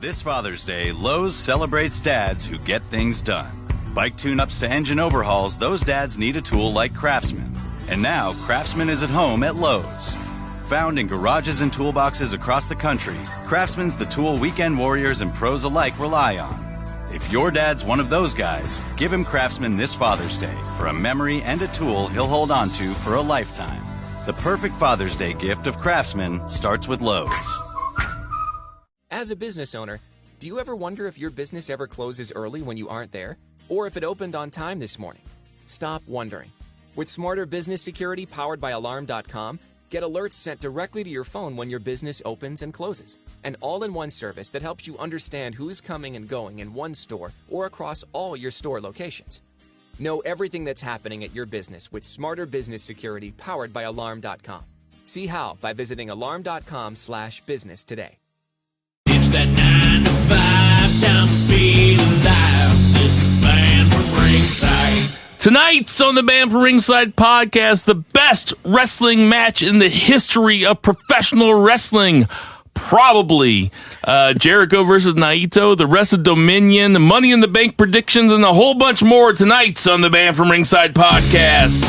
This Father's Day, Lowe's celebrates dads who get things done. Bike tune-ups to engine overhauls, those dads need a tool like Craftsman. And now, Craftsman is at home at Lowe's. Found in garages and toolboxes across the country, Craftsman's the tool weekend warriors and pros alike rely on. If your dad's one of those guys, give him Craftsman this Father's Day for a memory and a tool he'll hold on to for a lifetime. The perfect Father's Day gift of Craftsman starts with Lowe's. As a business owner, do you ever wonder if your business ever closes early when you aren't there? Or if it opened on time this morning? Stop wondering. With smarter business security powered by Alarm.com, get alerts sent directly to your phone when your business opens and closes. An all-in-one service that helps you understand who's coming and going in one store or across all your store locations. Know everything that's happening at your business with smarter business security powered by Alarm.com. See how by visiting alarm.com/business today. It's that 9 to 5 time to feel alive. This is Banned From Ringside. Tonight's on the Banned From Ringside podcast, the best wrestling match in the history of professional wrestling. Probably Jericho versus Naito, the rest of Dominion, the Money in the Bank predictions, and a whole bunch more tonight's on the Banned From Ringside podcast.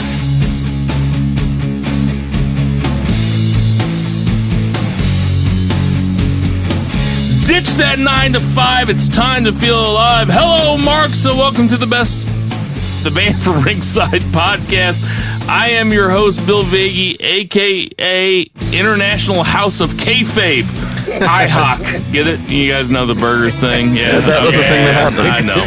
Ditch that 9 to 5. It's time to feel alive. Hello, Mark. So welcome to the Banned From Ringside podcast. I am your host, Bill Vagey, a.k.a. International House of Kayfabe. IHOC. Get it? You guys know the burger thing? Yeah, that was the thing that happened. I know.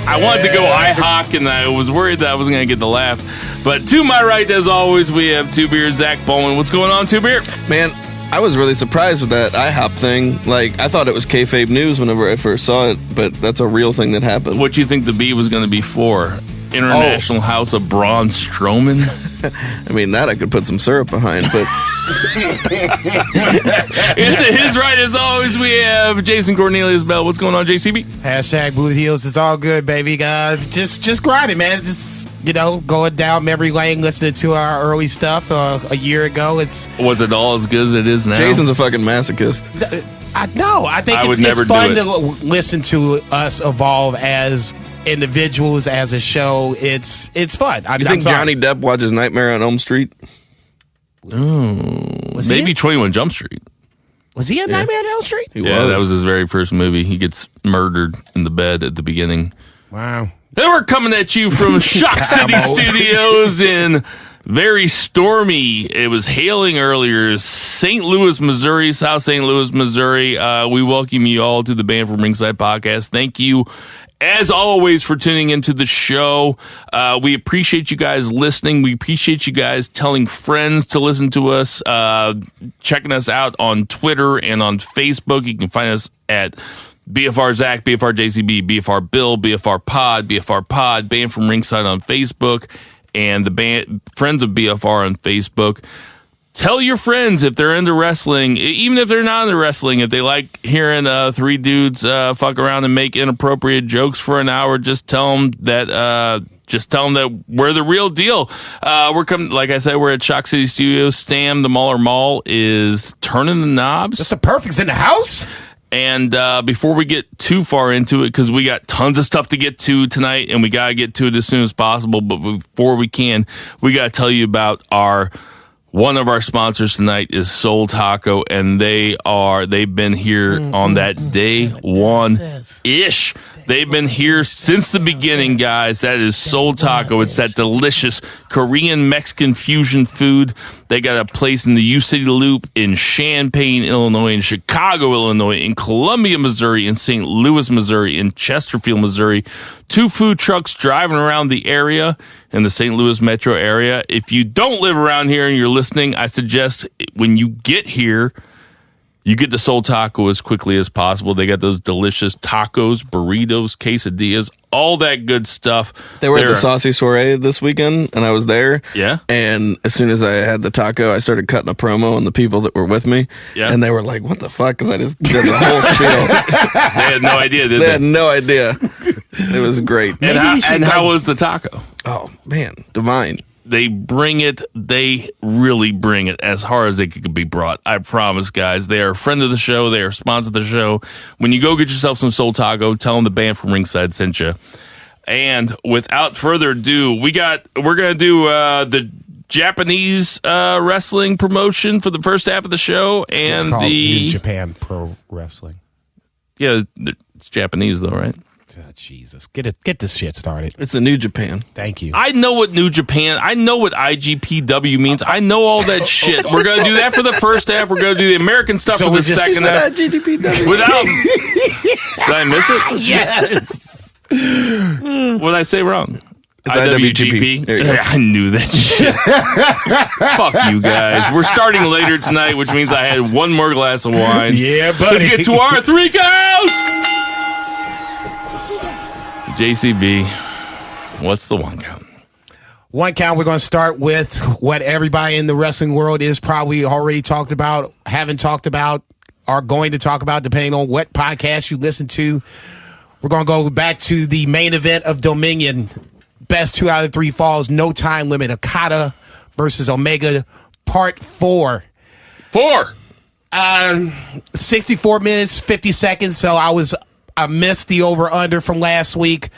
I wanted to go IHOC, and I was worried that I wasn't going to get the laugh. But to my right, as always, we have Two Beer, Zach Bowman. What's going on, Two Beer? Man, I was really surprised with that IHOP thing. Like, I thought it was kayfabe news whenever I first saw it, but that's a real thing that happened. What do you think the B was going to be for? International House of Braun Strowman? I mean, that I could put some syrup behind, but... And to his right, as always, we have Jason Cornelius Bell. What's going on, JCB? Hashtag booty heels. It's all good, baby. Just grinding, man. Just, going down memory lane, listening to our early stuff a year ago. Was it all as good as it is now? Jason's a fucking masochist. I think it's fun to listen to us evolve as individuals, as a show. It's fun. You think Johnny Depp watches Nightmare on Elm Street? Maybe 21 Jump Street. Was he in Nightmare on Elm Street? That was his very first movie. He gets murdered in the bed at the beginning. Wow. Then we're coming at you from Shock City Studios in very stormy. It was hailing earlier. St. Louis, Missouri, South St. Louis, Missouri. We welcome you all to the Banned From Ringside podcast. Thank you, as always, for tuning into the show. We appreciate you guys listening. We appreciate you guys telling friends to listen to us, checking us out on Twitter and on Facebook. You can find us at BFR Zach, BFR JCB, BFR Bill, BFR Pod, Banned From Ringside on Facebook, and the Friends of BFR on Facebook. Tell your friends if they're into wrestling, even if they're not into wrestling, if they like hearing three dudes fuck around and make inappropriate jokes for an hour, just tell them that we're the real deal. We're coming, like I said, we're at Shock City Studios. Stam, the Mahler Mall, is turning the knobs. Mr. Perfect's in the house. And before we get too far into it, because we got tons of stuff to get to tonight, and we got to get to it as soon as possible, but before we can, we got to tell you about one of our sponsors tonight is Soul Taco, and they've been here on that day one-ish. They've been here since the beginning, guys. That is Soul Taco. It's that delicious Korean Mexican fusion food. They got a place in the U-City Loop, in Champaign, Illinois, in Chicago, Illinois, in Columbia, Missouri, in St. Louis, Missouri, in Chesterfield, Missouri. 2 food trucks driving around the area in the St. Louis metro area. If you don't live around here and you're listening, I suggest when you get here, you get the Soul Taco as quickly as possible. They got those delicious tacos, burritos, quesadillas, all that good stuff. They were at the Saucy Soiree this weekend, and I was there. Yeah. And as soon as I had the taco, I started cutting a promo on the people that were with me. Yeah. And they were like, what the fuck? Because I just did the whole spiel. They had no idea, did they? They had no idea. It was great. And how was the taco? Oh, man. Divine. They bring it. They really bring it as hard as it could be brought. I promise, guys. They are a friend of the show. They are a sponsor of the show. When you go get yourself some Soul Taco, tell them the Banned From Ringside sent you. And without further ado, we're gonna do the Japanese wrestling promotion for the first half of the show, and it's called the New Japan Pro Wrestling. Yeah, it's Japanese though, right? Oh, Jesus, get this shit started. It's a New Japan. Thank you. I know what New Japan. I know what IGPW means. I know all that shit. We're gonna do that for the first half. We're gonna do the American stuff for the second half. Without, did I miss it? Yes. What did I say wrong? It's IWGP. There you go. I knew that shit. Fuck you guys. We're starting later tonight, which means I had one more glass of wine. Yeah, buddy. Let's get to our 3 count. JCB, what's the 1 count? 1 count, we're going to start with what everybody in the wrestling world is probably already talked about, haven't talked about, are going to talk about, depending on what podcast you listen to. We're going to go back to the main event of Dominion. Best 2 out of 3 falls, no time limit. Okada versus Omega, part 4. 64 minutes, 50 seconds. So I missed the over-under from last week.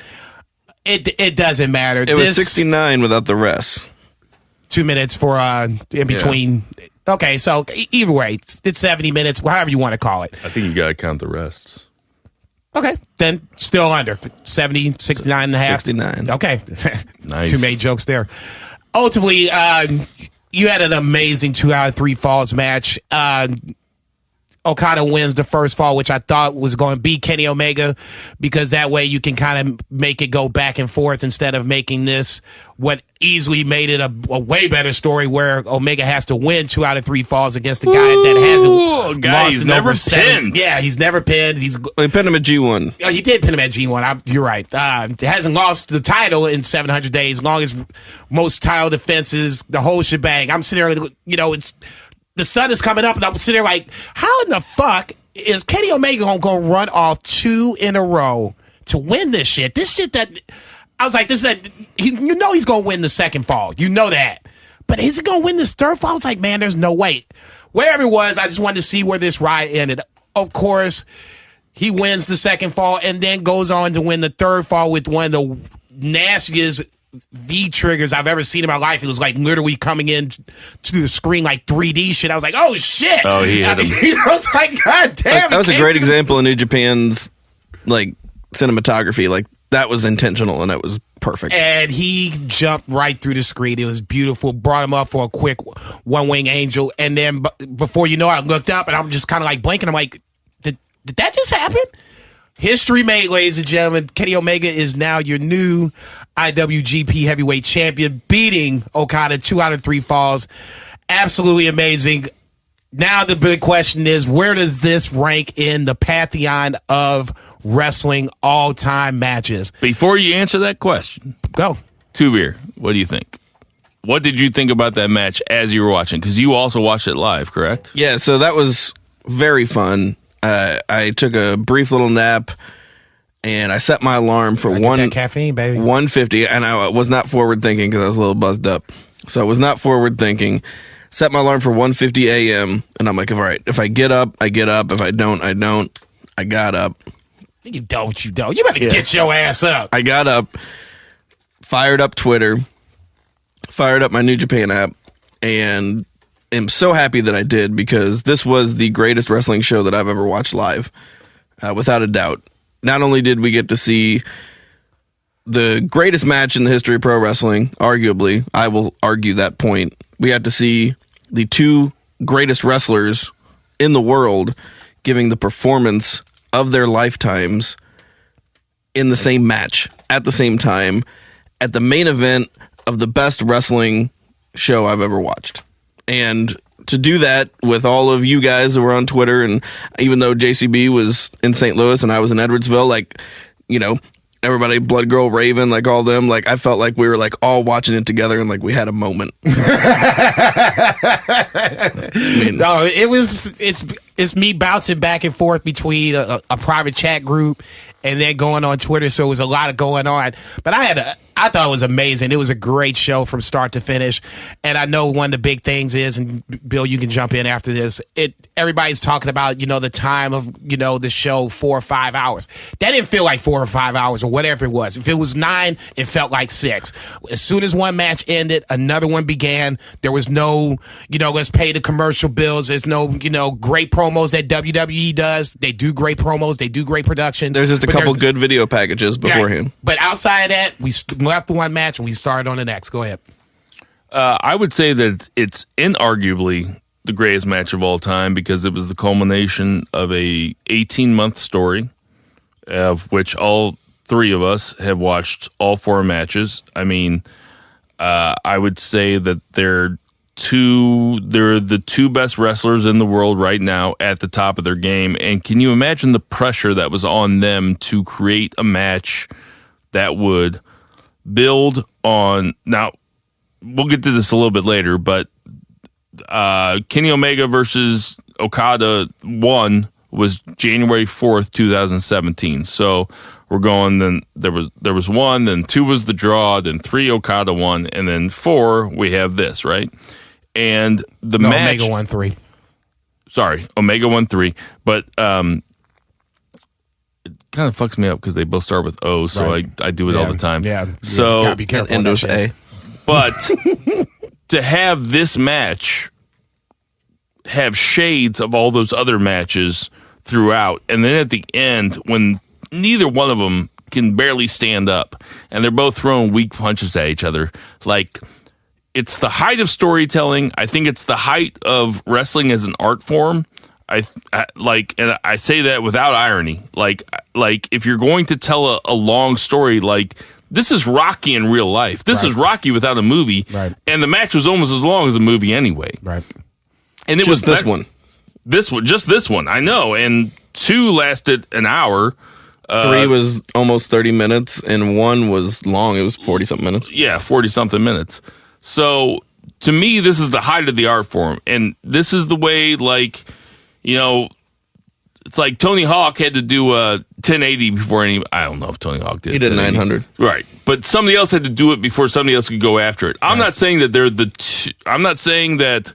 It doesn't matter. It was 69 without the rest. 2 minutes for in between. Yeah. Okay, so either way, it's 70 minutes, however you want to call it. I think you got to count the rests. Okay, then still under 70, 69 and a half. 69. Okay. Nice. Too many jokes there. Ultimately, you had an amazing 2 out of 3 falls match. Okada wins the first fall, which I thought was going to be Kenny Omega, because that way you can kind of make it go back and forth instead of making this what easily made it a way better story where Omega has to win 2 out of 3 falls against a guy that hasn't lost he's in never over 7. pinned. Yeah, he's never pinned. He pinned him at G1. Oh, he did pin him at G1. You're right. Hasn't lost the title in 700 days, long as most title defenses, the whole shebang. I'm sitting there, it's the sun is coming up, and I'm sitting there like, how in the fuck is Kenny Omega going to run off 2 in a row to win this shit? This shit that I was like, he's going to win the second fall. You know that. But is he going to win this third fall? I was like, man, there's no way. Wherever it was, I just wanted to see where this ride ended. Of course, he wins the second fall and then goes on to win the third fall with one of the nastiest V-triggers I've ever seen in my life. It was like literally coming in to the screen like 3D shit. I was like, oh shit. Oh, he hit him. I was like, god damn. That was a great example of New Japan's like cinematography. Like that was intentional and that was perfect. And he jumped right through the screen. It was beautiful. Brought him up for a quick one-wing angel. And then before you know it, I looked up and I'm just kind of like blinking. I'm like, did that just happen? History made, ladies and gentlemen. Kenny Omega is now your new IWGP Heavyweight Champion, beating Okada 2 out of 3 falls. Absolutely amazing. Now the big question is, where does this rank in the pantheon of wrestling all-time matches? Before you answer that question, go. Two Beer, what do you think? What did you think about that match as you were watching? Because you also watched it live, correct? Yeah, so that was very fun. I took a brief little nap, and I set my alarm for that caffeine, baby. 1:50, and I was not forward thinking because I was a little buzzed up. So I was not forward thinking. Set my alarm for 1:50 a.m., and I'm like, all right, if I get up, I get up. If I don't, I don't. I got up. You don't. You better get your ass up. I got up, fired up Twitter, fired up my New Japan app, and am so happy that I did, because this was the greatest wrestling show that I've ever watched live, without a doubt. Not only did we get to see the greatest match in the history of pro wrestling, arguably, I will argue that point, we had to see the 2 greatest wrestlers in the world giving the performance of their lifetimes in the same match, at the same time, at the main event of the best wrestling show I've ever watched. And to do that with all of you guys who were on Twitter, and even though JCB was in St. Louis and I was in Edwardsville, like, everybody, Blood Girl, Raven, like all them, like I felt like we were like all watching it together and like we had a moment. No, it's it's me bouncing back and forth between a private chat group and then going on Twitter. So it was a lot of going on. But I thought it was amazing. It was a great show from start to finish. And I know one of the big things is, and Bill, you can jump in after this, everybody's talking about, the time of, the show 4 or 5 hours. That didn't feel like 4 or 5 hours or whatever it was. If it was 9, it felt like 6. As soon as one match ended, another one began. There was no, let's pay the commercial bills. There's no, great promos that WWE does. They do great promos. They do great production. There's just a couple good video packages beforehand. Yeah, but outside of that, we left one match and we started on the next. Go ahead. I would say that it's inarguably the greatest match of all time because it was the culmination of a 18-month story, of which all 3 of us have watched all 4 matches. I mean, I would say that they're the 2 best wrestlers in the world right now at the top of their game. And can you imagine the pressure that was on them to create a match that would build on? Now, we'll get to this a little bit later, but Kenny Omega versus Okada 1 was January 4th, 2017. So we're going, then there was 1, then 2 was the draw, then 3 Okada won, and then 4 we have this, right? And the match Omega won 3. Sorry, Omega won 3, but it kind of fucks me up because they both start with O, so right. I do it all the time. Yeah, so gotta be careful. Endo's A. But to have this match have shades of all those other matches throughout, and then at the end, when neither one of them can barely stand up, and they're both throwing weak punches at each other, like, it's the height of storytelling. I think it's the height of wrestling as an art form. I say that without irony. Like if you're going to tell a long story, like, this is Rocky in real life. This is Rocky without a movie. Right. And the match was almost as long as a movie anyway. Right. And it just was this one. Just this one. I know. And 2 lasted an hour. 3 was almost 30 minutes, and 1 was long. It was 40-something minutes. Yeah, 40-something minutes. So, to me, this is the height of the art form. And this is the way, like, it's like Tony Hawk had to do a 1080 before I don't know if Tony Hawk did. He did 900. Right. But somebody else had to do it before somebody else could go after it. I'm not saying that I'm not saying that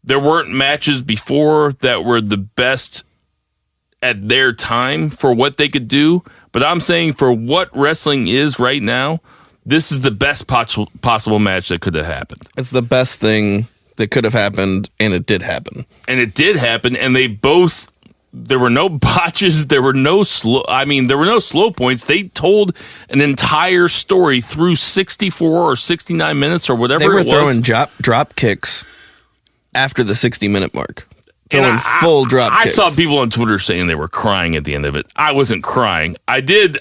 there weren't matches before that were the best at their time for what they could do, but I'm saying for what wrestling is right now, this is the best possible match that could have happened. It's the best thing that could have happened, and it did happen. And it did happen, and they both, there were no botches, there were no slow points. They told an entire story through 64 or 69 minutes or whatever it was. They were throwing drop kicks after the 60-minute mark. Throwing full drop kicks. I saw people on Twitter saying they were crying at the end of it. I wasn't crying. I did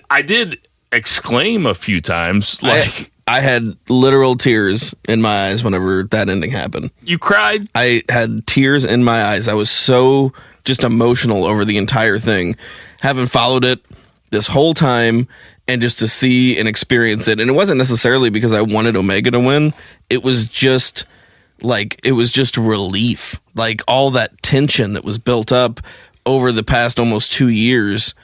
exclaim a few times. Like, I had literal tears in my eyes whenever that ending happened. You cried? I had tears in my eyes. I was so just emotional over the entire thing, having followed it this whole time, and just to see and experience it. And it wasn't necessarily because I wanted Omega to win. It was just relief. Like, all that tension that was built up over the past almost 2 years,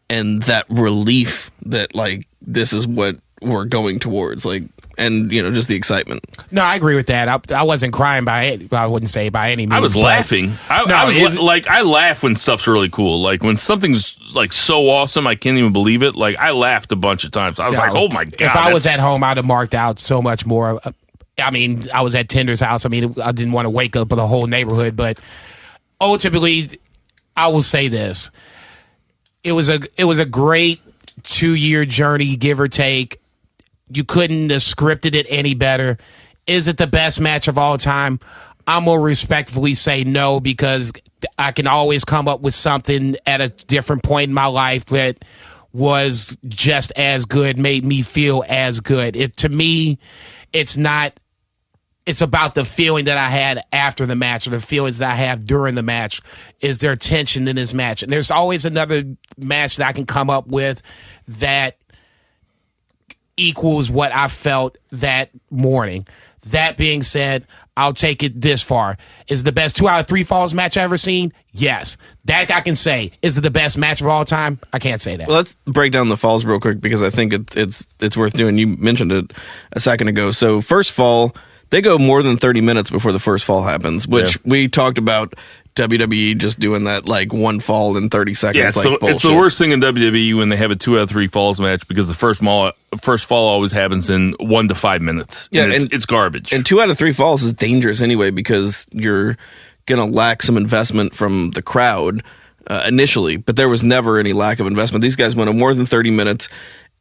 and that relief that, like, this is what we're going towards, like, and just the excitement. No, I agree with that. I wasn't crying I wouldn't say by any means. I was laughing. I laugh when stuff's really cool. Like, when something's like so awesome, I can't even believe it. Like, I laughed a bunch of times. I was like, oh my God. If I was at home, I'd have marked out so much more. I mean, I was at Tinder's house. I mean, I didn't want to wake up the whole neighborhood, but ultimately, I will say this. It was a great 2-year journey, give or take. You couldn't have scripted it any better. Is it the best match of all time? I'm going to respectfully say no, because I can always come up with something at a different point in my life that was just as good, made me feel as good. To me, it's not. It's about the feeling that I had after the match, or the feelings that I have during the match. Is there tension in this match? And there's always another match that I can come up with that equals what I felt that morning. That being said, I'll take it this far. Is it the best 2 out of 3 falls match I've ever seen? Yes. That I can say. Is it the best match of all time? I can't say that. Well, let's break down the falls real quick because I think it's worth doing. You mentioned it a second ago. So first fall, they go more than 30 minutes before the first fall happens, which we talked about WWE just doing that like one fall in 30 seconds. Yeah, like so bullshit. it's the worst thing in WWE when they have a 2 out of 3 falls match because the first fall always happens in 1 to 5 minutes. Yeah, and it's garbage. And 2 out of 3 falls is dangerous anyway because you're going to lack some investment from the crowd initially, but there was never any lack of investment. These guys went on more than 30 minutes,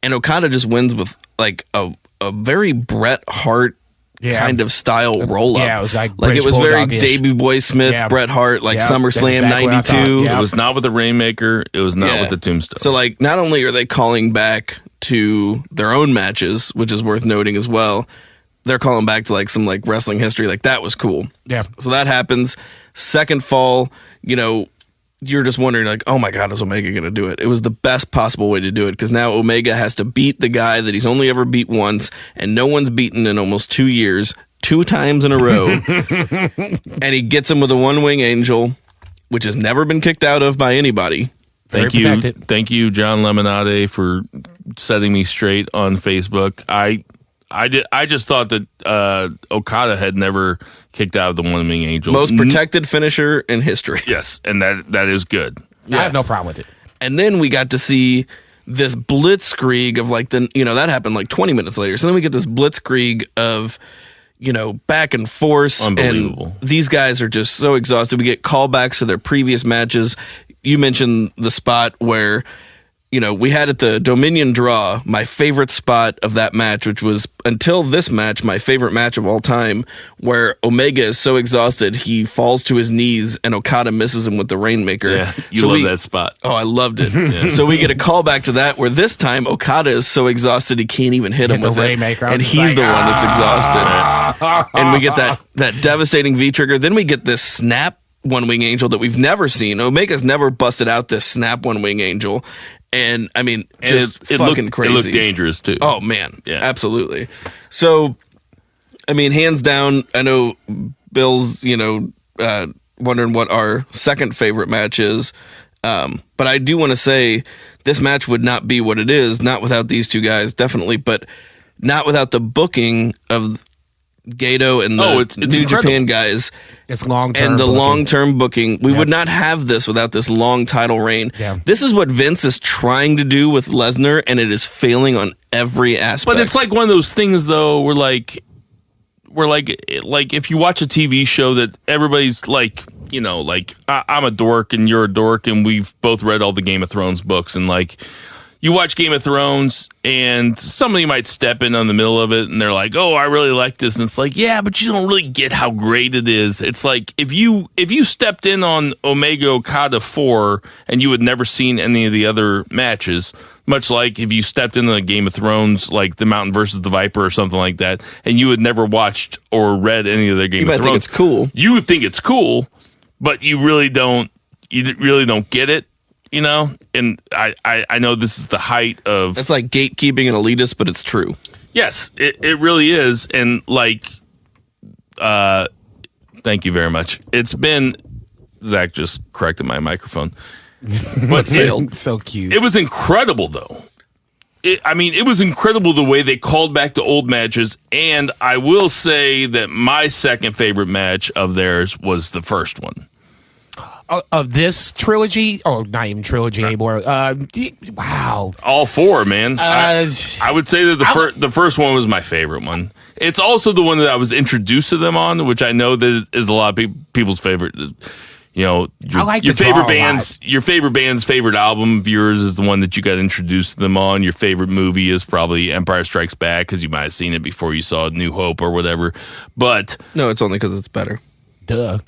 and Okada just wins with like a very Bret Hart kind of style roll up. Yeah, it was like it was very Bulldog-ish. Davey Boy Smith, Bret Hart, like SummerSlam exactly what I thought. '92. Yeah. It was not with the Rainmaker. It was not with the Tombstone. So like, not only are they calling back to their own matches, which is worth noting as well, they're calling back to like some like wrestling history. Like that was cool. Yeah. So that happens. Second fall, you're just wondering like, oh my God, is Omega going to do it? It was the best possible way to do it because now Omega has to beat the guy that he's only ever beat once, and no one's beaten in almost 2 years, 2 times in a row. And he gets him with a one-wing angel, which has never been kicked out of by anybody. Thank you, John Lemonade, for setting me straight on Facebook. I just thought that Okada had never kicked out of the one wing angel. Most protected finisher in history. Yes, and that is good. I have no problem with it. And then we got to see this blitzkrieg of like that happened like 20 minutes later. So then we get this blitzkrieg of back and forth. Unbelievable. And these guys are just so exhausted. We get callbacks to their previous matches. You mentioned the spot where we had at the Dominion draw, my favorite spot of that match, which was until this match, my favorite match of all time, where Omega is so exhausted, he falls to his knees and Okada misses him with the Rainmaker. Yeah, you love that spot. Oh, I loved it. So we get a callback to that where this time Okada is so exhausted he can't even hit him with the Rainmaker. And he's the one that's exhausted. And we get that devastating V-trigger. Then we get this snap one-wing angel that we've never seen. Omega's never busted out this snap one-wing angel. And I mean, just fucking crazy. It looked dangerous too. Oh man, yeah, absolutely. So, I mean, hands down, I know Bill's, wondering what our second favorite match is. But I do want to say this match would not be what it is, not without these two guys, definitely, but not without the booking of Gato and the it's New incredible. Japan guys. It's long-term and the booking. long-term booking. We would not have this without this long title reign. Yeah. This is what Vince is trying to do with Lesnar, and it is failing on every aspect. But it's like one of those things, though, where like if you watch a TV show that everybody's like, I'm a dork and you're a dork, and we've both read all the Game of Thrones books, and like you watch Game of Thrones and somebody might step in on the middle of it and they're like, oh, I really like this. And it's like, yeah, but you don't really get how great it is. It's like if you stepped in on Omega Okada 4 and you had never seen any of the other matches, much like if you stepped into the Game of Thrones, like The Mountain versus the Viper or something like that, and you had never watched or read any of their Game of Thrones. You might think it's cool. You would think it's cool, but you really don't get it. And I know this is the height of... It's like gatekeeping and elitist, but it's true. Yes, it really is. And like, thank you very much. It's been... Zach just corrected my microphone. But failed. So cute. It was incredible, though. It was incredible the way they called back to old matches. And I will say that my second favorite match of theirs was the first one. Of this trilogy, not even trilogy anymore. Wow, all four, man. I would say that the first one was my favorite one. It's also the one that I was introduced to them on, which I know that is a lot of people's favorite. Your favorite band's favorite album of yours is the one that you got introduced to them on. Your favorite movie is probably Empire Strikes Back because you might have seen it before you saw New Hope or whatever. But no, it's only because it's better. Duh.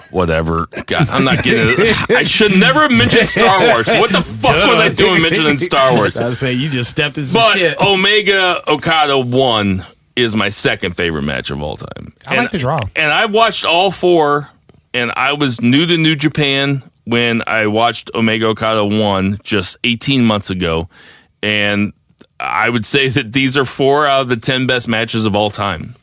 Whatever. God, I'm not getting it. I should never have mentioned Star Wars. What the fuck was I doing mentioning Star Wars? I was saying you just stepped in some shit. Omega Okada 1 is my second favorite match of all time. I like the draw. And I watched all four, and I was new to New Japan when I watched Omega Okada 1 just 18 months ago. And I would say that these are 4 out of the 10 best matches of all time.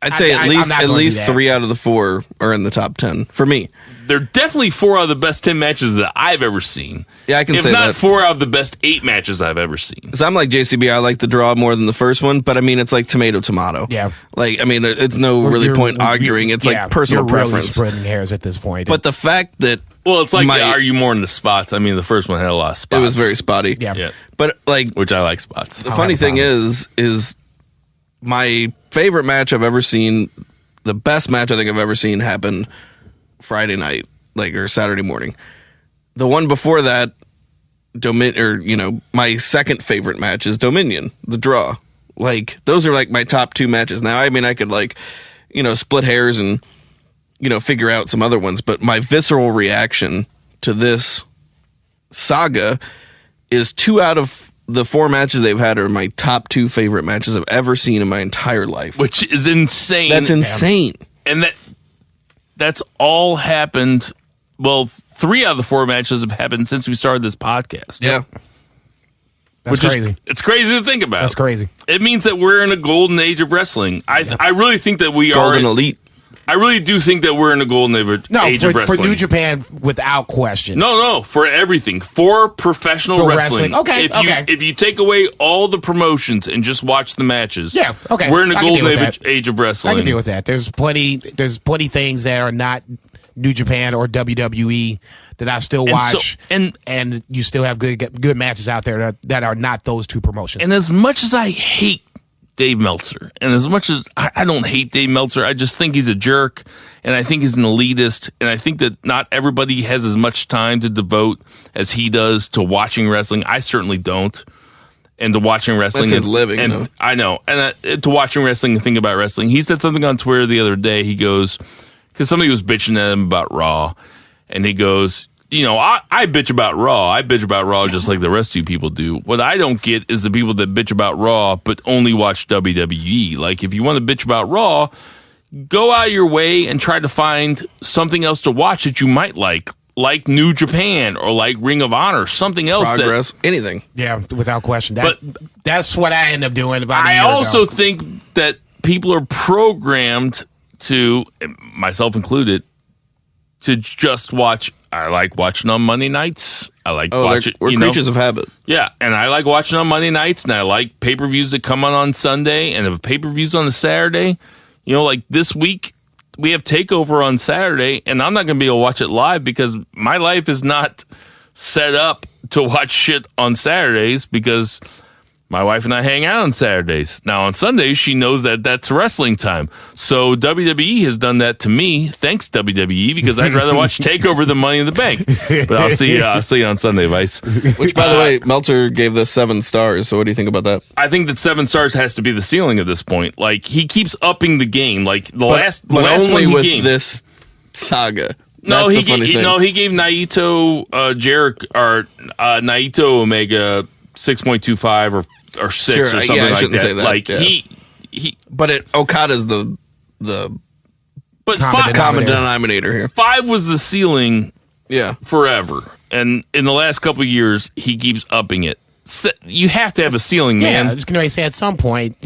I'd say at least 3 out of the 4 are in the top 10 for me. They're definitely 4 out of the best 10 matches that I've ever seen. Yeah, I can say that. that. If not 4 out of the best 8 matches I've ever seen. So I'm like JCB. I like the draw more than the first one, but I mean, it's like tomato. Yeah. Like, I mean, it's no really point arguing. It's like personal preference. Really splitting hairs at this point. But the fact that it's like are you more in the spots? I mean, the first one had a lot of spots. It was very spotty. Yeah. But like, which I like spots. The funny thing is my favorite match I've ever seen, the best match I think I've ever seen happen Friday night, or Saturday morning. The one before that, my second favorite match is Dominion, the draw. Like, those are like my top 2 matches. Now, I mean, I could split hairs and, figure out some other ones, but my visceral reaction to this saga is 2 out of the 4 matches they've had are my top 2 favorite matches I've ever seen in my entire life. Which is insane. That's insane. And that's all happened. Well, 3 out of the 4 matches have happened since we started this podcast. Yeah. That's crazy. It's crazy to think about. That's crazy. It means that we're in a golden age of wrestling. I really think that we are. Golden elite. I really do think that we're in a golden age of wrestling. For New Japan, without question. No, for everything. For professional wrestling. Okay, If you take away all the promotions and just watch the matches, okay. We're in a golden age of wrestling. I can deal with that. There's plenty things that are not New Japan or WWE that I still watch, and you still have good matches out there that are not those 2 promotions. And as much as I hate Dave Meltzer, and as much as I don't hate Dave Meltzer, I just think he's a jerk, and I think he's an elitist, and I think that not everybody has as much time to devote as he does to watching wrestling. I certainly don't. And to watching wrestling. That's his living, though. I know. And to watching wrestling and think about wrestling. He said something on Twitter the other day. He goes, because somebody was bitching at him about Raw, and he goes, I bitch about Raw. I bitch about Raw just like the rest of you people do. What I don't get is the people that bitch about Raw but only watch WWE. Like, if you want to bitch about Raw, go out of your way and try to find something else to watch that you might like New Japan or like Ring of Honor, something else. Progress, anything. Yeah, without question. That's what I end up doing about a year I also ago. think that people are programmed to, myself included, to just watch. I like watching on Monday nights. I like watching. We're creatures of habit. Yeah, and I like watching on Monday nights, and I like pay-per-views that come on Sunday, and if pay-per-views on a Saturday, like this week, we have TakeOver on Saturday, and I'm not going to be able to watch it live because my life is not set up to watch shit on Saturdays because my wife and I hang out on Saturdays. Now, on Sundays, she knows that that's wrestling time. So WWE has done that to me. Thanks, WWE, because I'd rather watch TakeOver than Money in the Bank. But I'll see you on Sunday, Vice. Which, by the way, Meltzer gave this 7 stars. So what do you think about that? I think that 7 stars has to be the ceiling at this point. Like, he keeps upping the game. Like, the last only one he with gave, this saga. No, he gave Naito Naito Omega 6.25 or 6 or something like that. Say that. Like he but Okada's the common denominator here. 5 was the ceiling. Yeah, forever, and in the last couple of years, he keeps upping it. You have to have a ceiling, man. I was going to say at some point.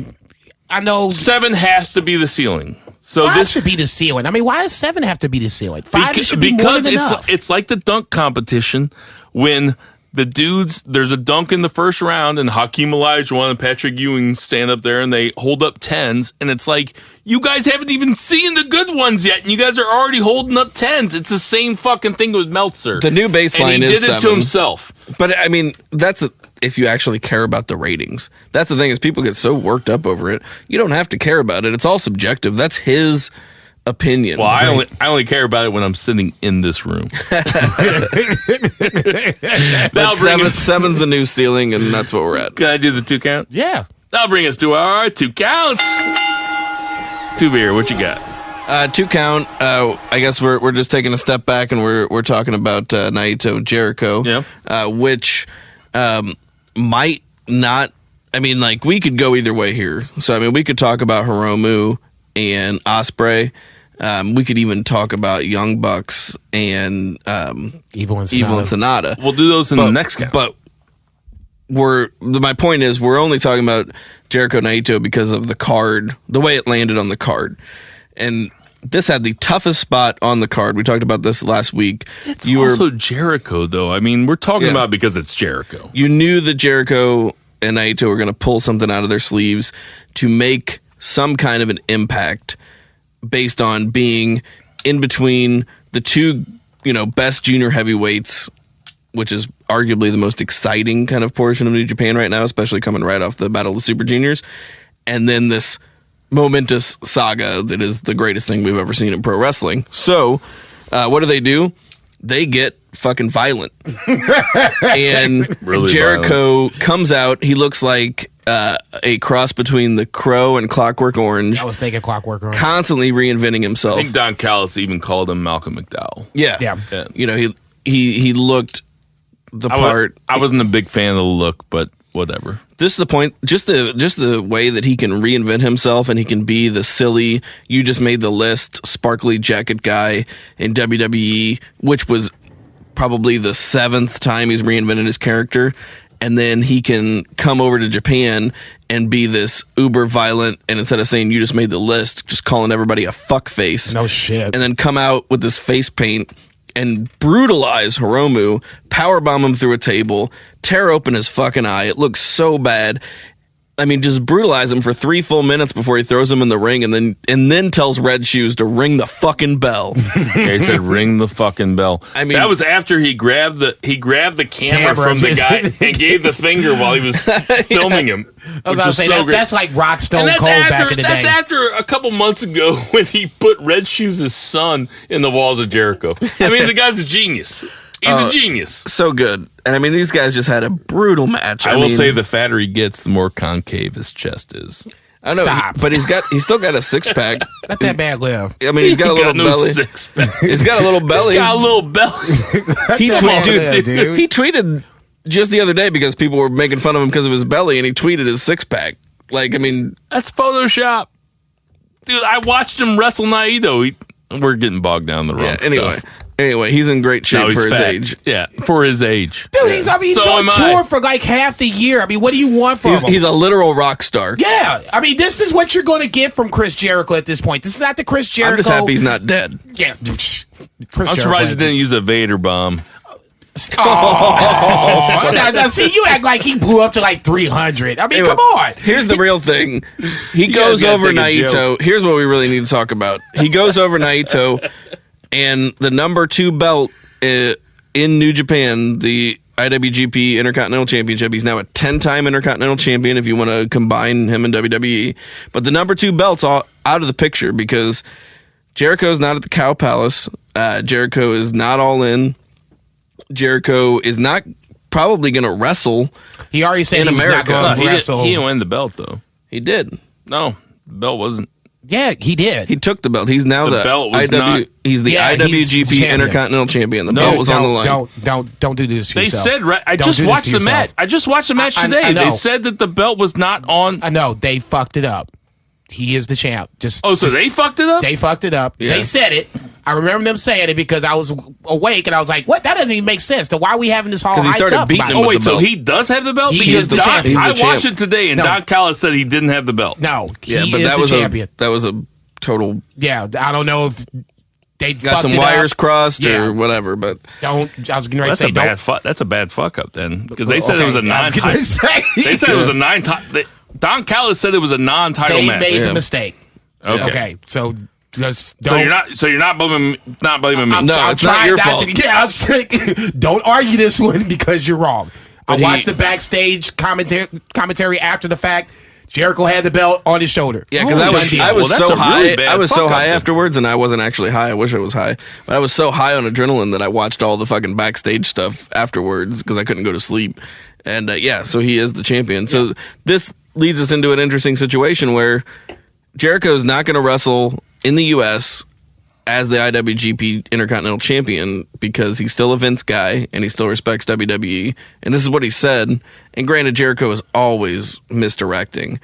I know 7 has to be the ceiling. So 5 should be the ceiling. I mean, why does 7 have to be the ceiling? 5 should be more than enough. It's like the dunk competition when the dudes, there's a dunk in the first round, and Hakeem Olajuwon and Patrick Ewing stand up there, and they hold up 10s, and it's like, you guys haven't even seen the good ones yet, and you guys are already holding up 10s. It's the same fucking thing with Meltzer. The new baseline is 7. And he did it to himself. But, I mean, if you actually care about the ratings. That's the thing, is people get so worked up over it. You don't have to care about it. It's all subjective. That's his opinion. Well, I only care about it when I'm sitting in this room. Seven's the new ceiling, and that's what we're at. Can I do the 2 count? Yeah. That'll bring us to our 2 counts. 2 beer, what you got? 2 count. I guess we're just taking a step back, and we're talking about Naito and Jericho. Yeah. Which might not. I mean, like, we could go either way here. So I mean, we could talk about Hiromu and Ospreay. We could even talk about Young Bucks and Evil and Sonata. Sonata. We'll do those in the next count. But my point is we're only talking about Jericho Naito because of the card, the way it landed on the card. And this had the toughest spot on the card. We talked about this last week. It's also Jericho, though. I mean, we're talking about it because it's Jericho. You knew that Jericho and Naito were going to pull something out of their sleeves to make some kind of an impact based on being in between the two, best junior heavyweights, which is arguably the most exciting kind of portion of New Japan right now, especially coming right off the Battle of the Super Juniors. And then this momentous saga that is the greatest thing we've ever seen in pro wrestling. So, what do? They get fucking violent. And really Jericho comes out. He looks like a cross between the Crow and Clockwork Orange. I was thinking Clockwork Orange. Constantly reinventing himself. I think Don Callis even called him Malcolm McDowell. Yeah. He looked the part. I wasn't a big fan of the look, but whatever. This is the point. Just the way that he can reinvent himself and he can be the silly, you just made the list, sparkly jacket guy in WWE, which was probably the 7th time he's reinvented his character. And then he can come over to Japan and be this uber violent, and instead of saying you just made the list, just calling everybody a fuck face. No shit. And then come out with this face paint and brutalize Hiromu, powerbomb him through a table, tear open his fucking eye. It looks so bad. I mean, just brutalize him for 3 full minutes before he throws him in the ring, and then tells Red Shoes to ring the fucking bell. Yeah, he said, "Ring the fucking bell." I mean, that was after he grabbed the camera from the guy and gave the finger while he was filming him. I was about to say that's like Rock Stone Cold back in the day. That's after a couple months ago when he put Red Shoes' son in the walls of Jericho. I mean, the guy's a genius. He's a genius. So good. And I mean, these guys just had a brutal match. I will say the fatter he gets, the more concave his chest is. I know, Stop. but he's still got a 6-pack. Let that man live. I mean, he's got a little belly. He's got a little belly. Got a little belly. He dude. tweeted just the other day because people were making fun of him because of his belly, and he tweeted his 6-pack. Like, I mean, that's Photoshop, dude. I watched him wrestle Naito. We're getting bogged down the wrong stuff. Anyway, he's in great shape for his age. Yeah, for his age. Dude, he's on tour for like half the year. I mean, what do you want from him? He's a literal rock star. Yeah. I mean, this is what you're going to get from Chris Jericho at this point. This is not the Chris Jericho. I'm just happy he's not dead. Yeah. I'm surprised he didn't use a Vader bomb. Oh, now, see, you act like he blew up to like 300. I mean, come on. Here's the real thing. He goes over Naito. Here's what we really need to talk about. He goes over Naito, and the number 2 belt in New Japan, the IWGP Intercontinental Championship. He's now a 10-time Intercontinental Champion if you want to combine him and WWE. But the number 2 belt's all out of the picture because Jericho's not at the Cow Palace. Jericho is not all in. Jericho is not probably going to wrestle. He already said in he was America. not going to wrestle. He didn't win the belt, though. He did. No, the belt wasn't. Yeah, he did. He took the belt. He's now the belt was he's the IWGP Intercontinental Champion. The belt was on the line. Don't do this to yourself. They said I just watched the match. I just watched the match today. I They said that the belt was not on. I know they fucked it up. He is the champ. So they fucked it up? They fucked it up. Yeah. They said it. I remember them saying it because I was awake and I was like, "What? That doesn't even make sense. So why are we having this all hyped he started up beating about him it?" with the So belt. he does have the belt? He because is the champion. I He's the watched champ. it today, and No. Don Callis said he didn't have the belt. No, Yeah, he but is that the was champion. that was a total. Yeah, I don't know if they Got fucked some it wires up. crossed Yeah. or whatever, but Don't. I was going to That's say a don't. bad fuck. That's a bad fuck up then, because they said it was a I was gonna non-title. say. They said it was a 9-title. Don Callis said it was a non-title They match. made Yeah. the mistake. Okay. So just So don't. you're not blaming me. No, I'm it's not trying your fault. I'm saying, don't argue this one because you're wrong. But I watched the backstage commentary after the fact. Jericho had the belt on his shoulder. yeah, because Done I deal. was Well, that's so a really high. bad I was so fuck up high then. afterwards, and I wasn't actually high. I wish I was high, but I was so high on adrenaline that I watched all the fucking backstage stuff afterwards because I couldn't go to sleep. And so he is the champion. So this leads us into an interesting situation where Jericho's not going to wrestle in the U.S. as the IWGP Intercontinental Champion because he's still a Vince guy and he still respects WWE. And this is what he said. And granted, Jericho is always misdirecting.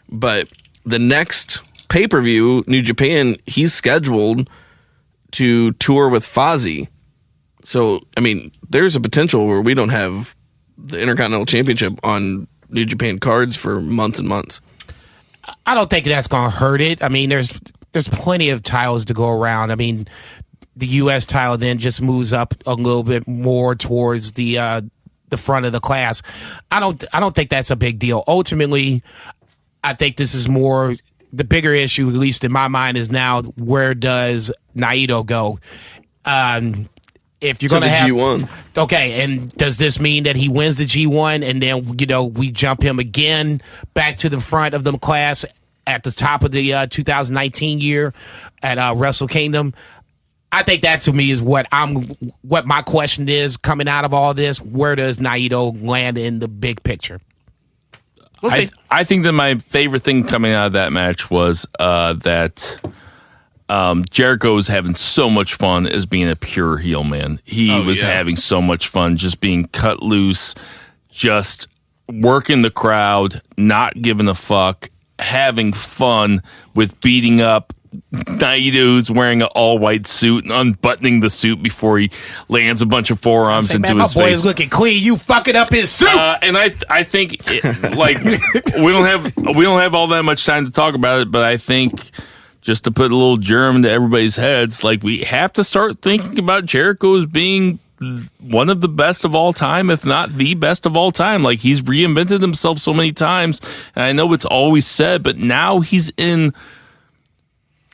But the next pay-per-view, New Japan, he's scheduled to tour with Fozzy. So, I mean, there's a potential where we don't have the Intercontinental Championship on New Japan cards for months and months. I don't think that's going to hurt it. I mean, there's plenty of titles to go around. I mean, the U.S. title then just moves up a little bit more towards the front of the class. I don't think that's a big deal. Ultimately, I think this is more the bigger issue, at least in my mind, is now where does Naito go? If you're going to have G1. Okay, and does this mean that he wins the G1 and then we jump him again back to the front of the class at the top of the 2019 year at Wrestle Kingdom? I think that to me is what my question is coming out of all this. Where does Naito land in the big picture? I think that my favorite thing coming out of that match was that Jericho was having so much fun as being a pure heel, man. He was having so much fun just being cut loose, just working the crowd, not giving a fuck, having fun with beating up Naito, who's wearing an all-white suit and unbuttoning the suit before he lands a bunch of forearms into his face. My boy is looking clean. You fucking up his suit. And I think we don't have all that much time to talk about it, but I think just to put a little germ into everybody's heads, like we have to start thinking about Jericho as being one of the best of all time, if not the best of all time. Like he's reinvented himself so many times, and I know it's always said, but now he's in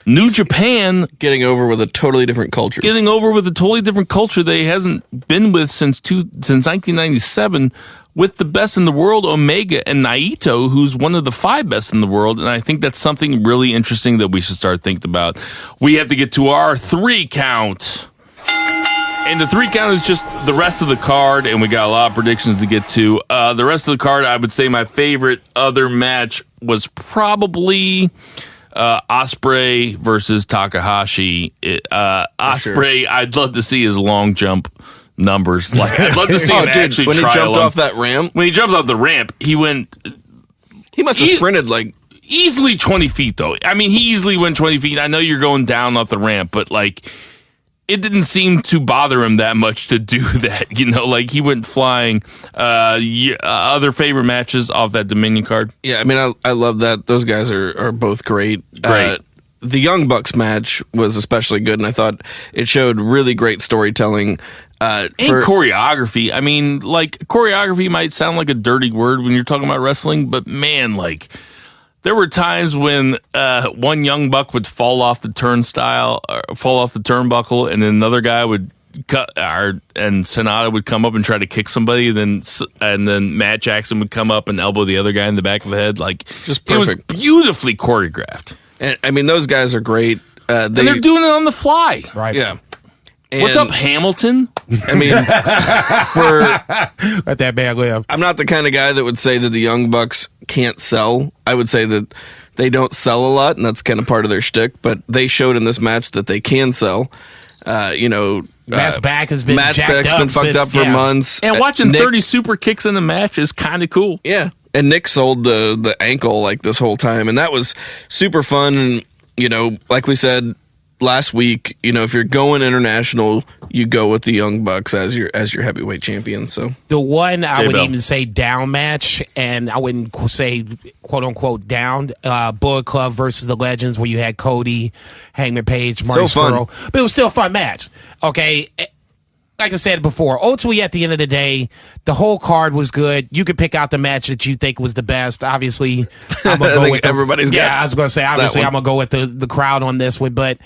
New Japan, getting over with a totally different culture. Getting over with a totally different culture that he hasn't been with since 1997, with the best in the world, Omega, and Naito, who's one of the 5 best in the world. And I think that's something really interesting that we should start thinking about. We have to get to our 3 count. And the 3 count is just the rest of the card, and we got a lot of predictions to get to. The rest of the card, I would say my favorite other match was probably Ospreay versus Takahashi. Ospreay, sure. I'd love to see his long jump numbers. Like I'd love to see him actually when he trial jumped him. off that ramp. When he jumped off the ramp, he went. He must have sprinted like easily 20 feet, though. I mean, he easily went 20 feet. I know you're going down off the ramp, but like, it didn't seem to bother him that much to do that. You know, like he went flying. Other favorite matches off that Dominion card? Yeah, I mean, I love that. Those guys are both great. Great. The Young Bucks match was especially good, and I thought it showed really great storytelling. And choreography. I mean, like, choreography might sound like a dirty word when you're talking about wrestling, but man, like, there were times when one young buck would fall off the turnbuckle, and then another guy would and Sonata would come up and try to kick somebody, and then Matt Jackson would come up and elbow the other guy in the back of the head. Like, just perfect. It was beautifully choreographed. And I mean, those guys are great. And they're doing it on the fly. Right. Yeah. And what's up, Hamilton? I mean, let that man live. I'm not the kind of guy that would say that the Young Bucks can't sell. I would say that they don't sell a lot, and that's kind of part of their shtick. But they showed in this match that they can sell. Matt's back has been Matt's jacked back's up been fucked up for months. And watching Nick, 30 super kicks in a match is kind of cool. Yeah, and Nick sold the ankle like this whole time, and that was super fun. And like we said last week, if you're going international, you go with the Young Bucks as your heavyweight champion. So the one I would even say down match, and I wouldn't say quote unquote down, Bullet Club versus the Legends, where you had Cody, Hangman Page, Marty Scurll, but it was still a fun match. Okay. Like I said before, ultimately at the end of the day, the whole card was good. You could pick out the match that you think was the best. Obviously, I'm gonna go with everybody's got. Yeah, I was gonna say obviously I'm gonna go with the crowd on this one, but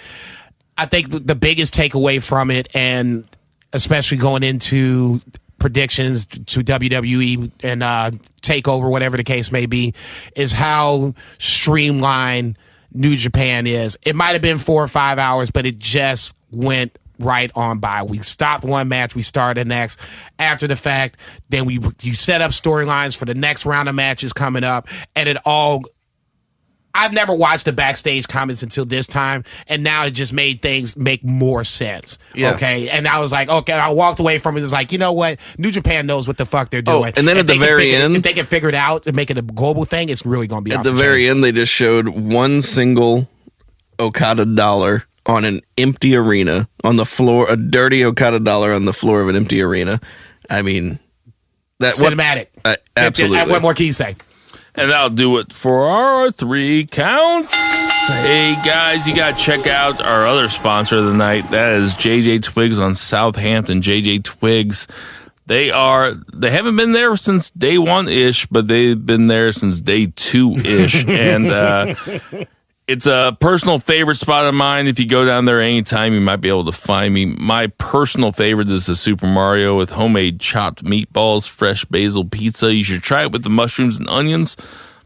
I think the biggest takeaway from it, and especially going into predictions to WWE and TakeOver, whatever the case may be, is how streamlined New Japan is. It might have been 4 or 5 hours, but it just went right on by. We stopped one match, we started the next. After the fact, then you set up storylines for the next round of matches coming up, and it all. I've never watched the backstage comments until this time, and now it just made things make more sense. Yeah. Okay, and I was like, okay, I walked away from it. It's like, you know what? New Japan knows what the fuck they're doing. And then at the very end, if they can figure it out and make it a global thing, it's really going to be at the very end. They just showed one single Okada dollar on an empty arena on the floor, a dirty Okada dollar on the floor of an empty arena. I mean, Cinematic. Absolutely. What more can you say? And that'll do it for our 3 counts. Hey, guys, you got to check out our other sponsor of the night. That is JJ Twigs on Southampton. JJ Twigs. They haven't been there since day 1-ish, but they've been there since day 2-ish. And it's a personal favorite spot of mine. If you go down there anytime, you might be able to find me. My personal favorite is the Super Mario with homemade chopped meatballs, fresh basil pizza. You should try it with the mushrooms and onions.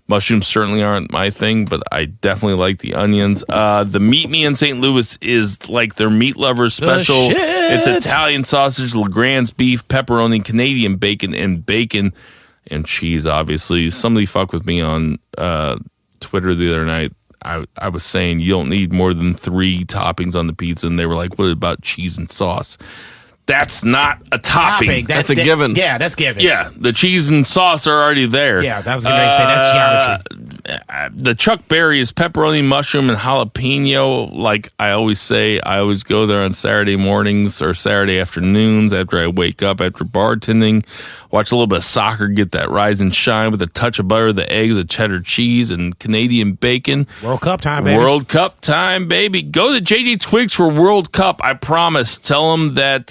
Mushrooms certainly aren't my thing, but I definitely like the onions. The Meet Me in St. Louis is like their meat lovers special. It's Italian sausage, Legrand's beef, pepperoni, Canadian bacon and cheese, obviously. Somebody fucked with me on Twitter the other night. I was saying you don't need more than 3 toppings on the pizza, and they were like, what about cheese and sauce? That's not a topping. That's a given. Yeah, that's given. Yeah, the cheese and sauce are already there. Yeah, that was going to say that's geometry. The Chuck Berry is pepperoni, mushroom, and jalapeno. Like I always say, I always go there on Saturday mornings or Saturday afternoons after I wake up after bartending. Watch a little bit of soccer, get that rise and shine with a touch of butter, the eggs, the cheddar cheese, and Canadian bacon. World Cup time, baby. World Cup time, baby. Go to JJ Twigs for World Cup. I promise. Tell them that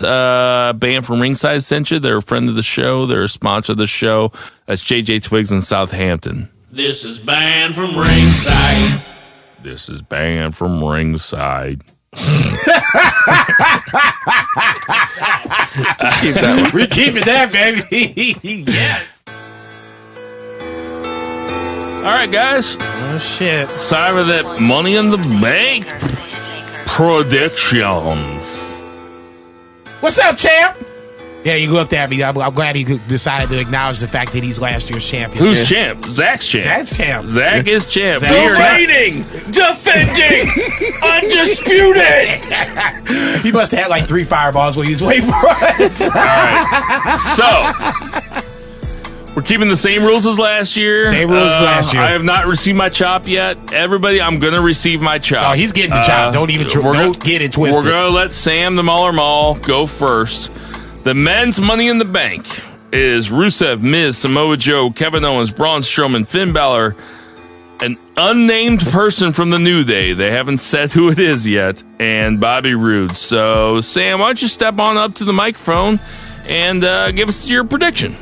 Banned From Ringside sent you. They're a friend of the show. They're a sponsor of the show. That's JJ Twigs in Southampton. This is Banned From Ringside. This is Banned From Ringside. Keep that one. We keeping that, baby. Yes. All right, guys. Oh, shit. It's time for that Money in the Bank predictions. What's up, champ? Yeah, you looked at me. I'm glad he decided to acknowledge the fact that he's last year's champion. Who's champ? Zach's champ. Zach's champ. Zach is champ. Zach We is are champ. not- Defending, undisputed. He must have had like 3 fireballs while he was waiting for us. All right. So, we're keeping the same rules as last year. Same rules as last year. I have not received my chop yet. Everybody, I'm going to receive my chop. Oh, he's getting the chop. Don't even get it twisted. We're going to let Sam the Mauler Mall go first. The men's Money in the Bank is Rusev, Miz, Samoa Joe, Kevin Owens, Braun Strowman, Finn Balor, an unnamed person from the New Day. They haven't said who it is yet, and Bobby Roode. So, Sam, why don't you step on up to the microphone and give us your prediction?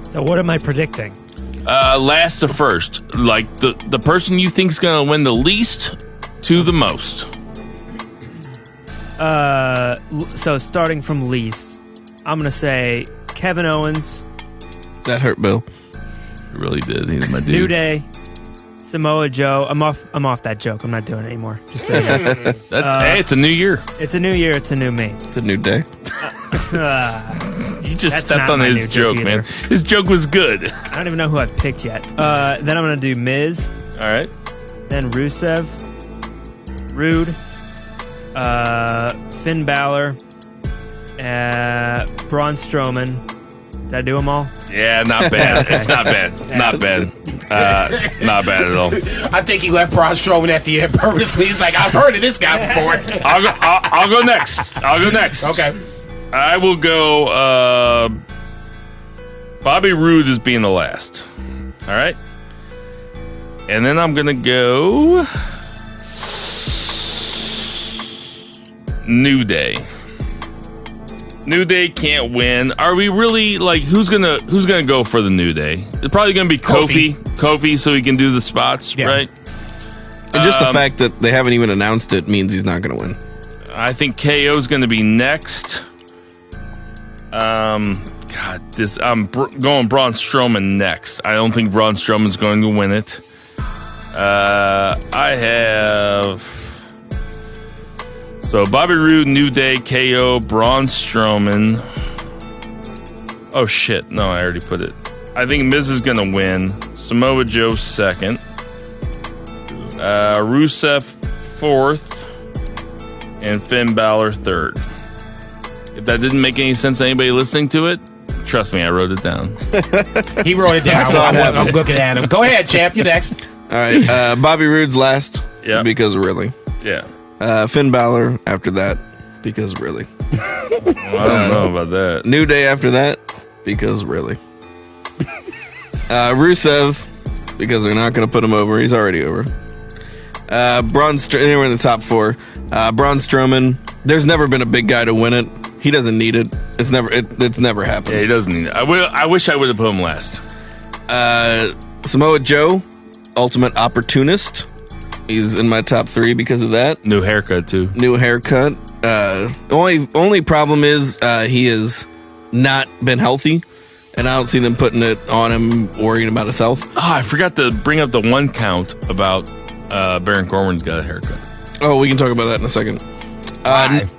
So what am I predicting? Last to first. Like, the person you think is going to win the least to the most. So starting from least, I'm gonna say Kevin Owens, That hurt, Bill. It really did. He was my dude. New Day, Samoa Joe. I'm off that joke. I'm not doing it anymore. Just saying. Hey, it's a new year. It's a new year. It's a new me. It's a new day. You just That's stepped not on my his new joke, joke man. either. His joke was good. I don't even know who I've picked yet. Then I'm gonna do Miz, All right. then Rusev, Rude, Finn Balor, Braun Strowman. Did I do them all? Yeah, not bad. It's not bad. Not bad. Not bad at all. I think he left Braun Strowman at the end purposely. He's like, I've heard of this guy before. I'll go next. I'll go next. Okay. I will go Bobby Roode as being the last. All right. And then I'm going to go New Day. New Day can't win. Are we really like who's gonna go for the New Day? It's probably gonna be Kofi, so he can do the spots, Yeah. right? And just the fact that they haven't even announced it means he's not going to win. I think KO is gonna be next. I'm going Braun Strowman next. I don't think Braun Strowman's going to win it. I have. So, Bobby Roode, New Day, KO, Braun Strowman. Oh, shit. No, I already put it. I think Miz is going to win. Samoa Joe second. Rusev fourth. And Finn Balor third. If that didn't make any sense to anybody listening to it, trust me, I wrote it down. He wrote it down. I'm looking at him. Go ahead, champ. You next. All right. Bobby Roode's last. Yeah. Because really. Yeah. Finn Balor after that. because really. I don't know about that. New Day after that, because really. Rusev, because they're not going to put him over. He's already over. Braun anywhere in the top 4. Braun Strowman. There's never been a big guy to win it. He doesn't need it. It's never happened. Yeah, he doesn't need it. I wish I would have put him last. Samoa Joe, ultimate opportunist. He's in my top 3 because of that. New haircut too. New haircut. Only problem is he has not been healthy, and I don't see them putting it on him, worrying about his health. Oh, I forgot to bring up the one count about Baron Corbin's got a haircut. Oh, we can talk about that in a second.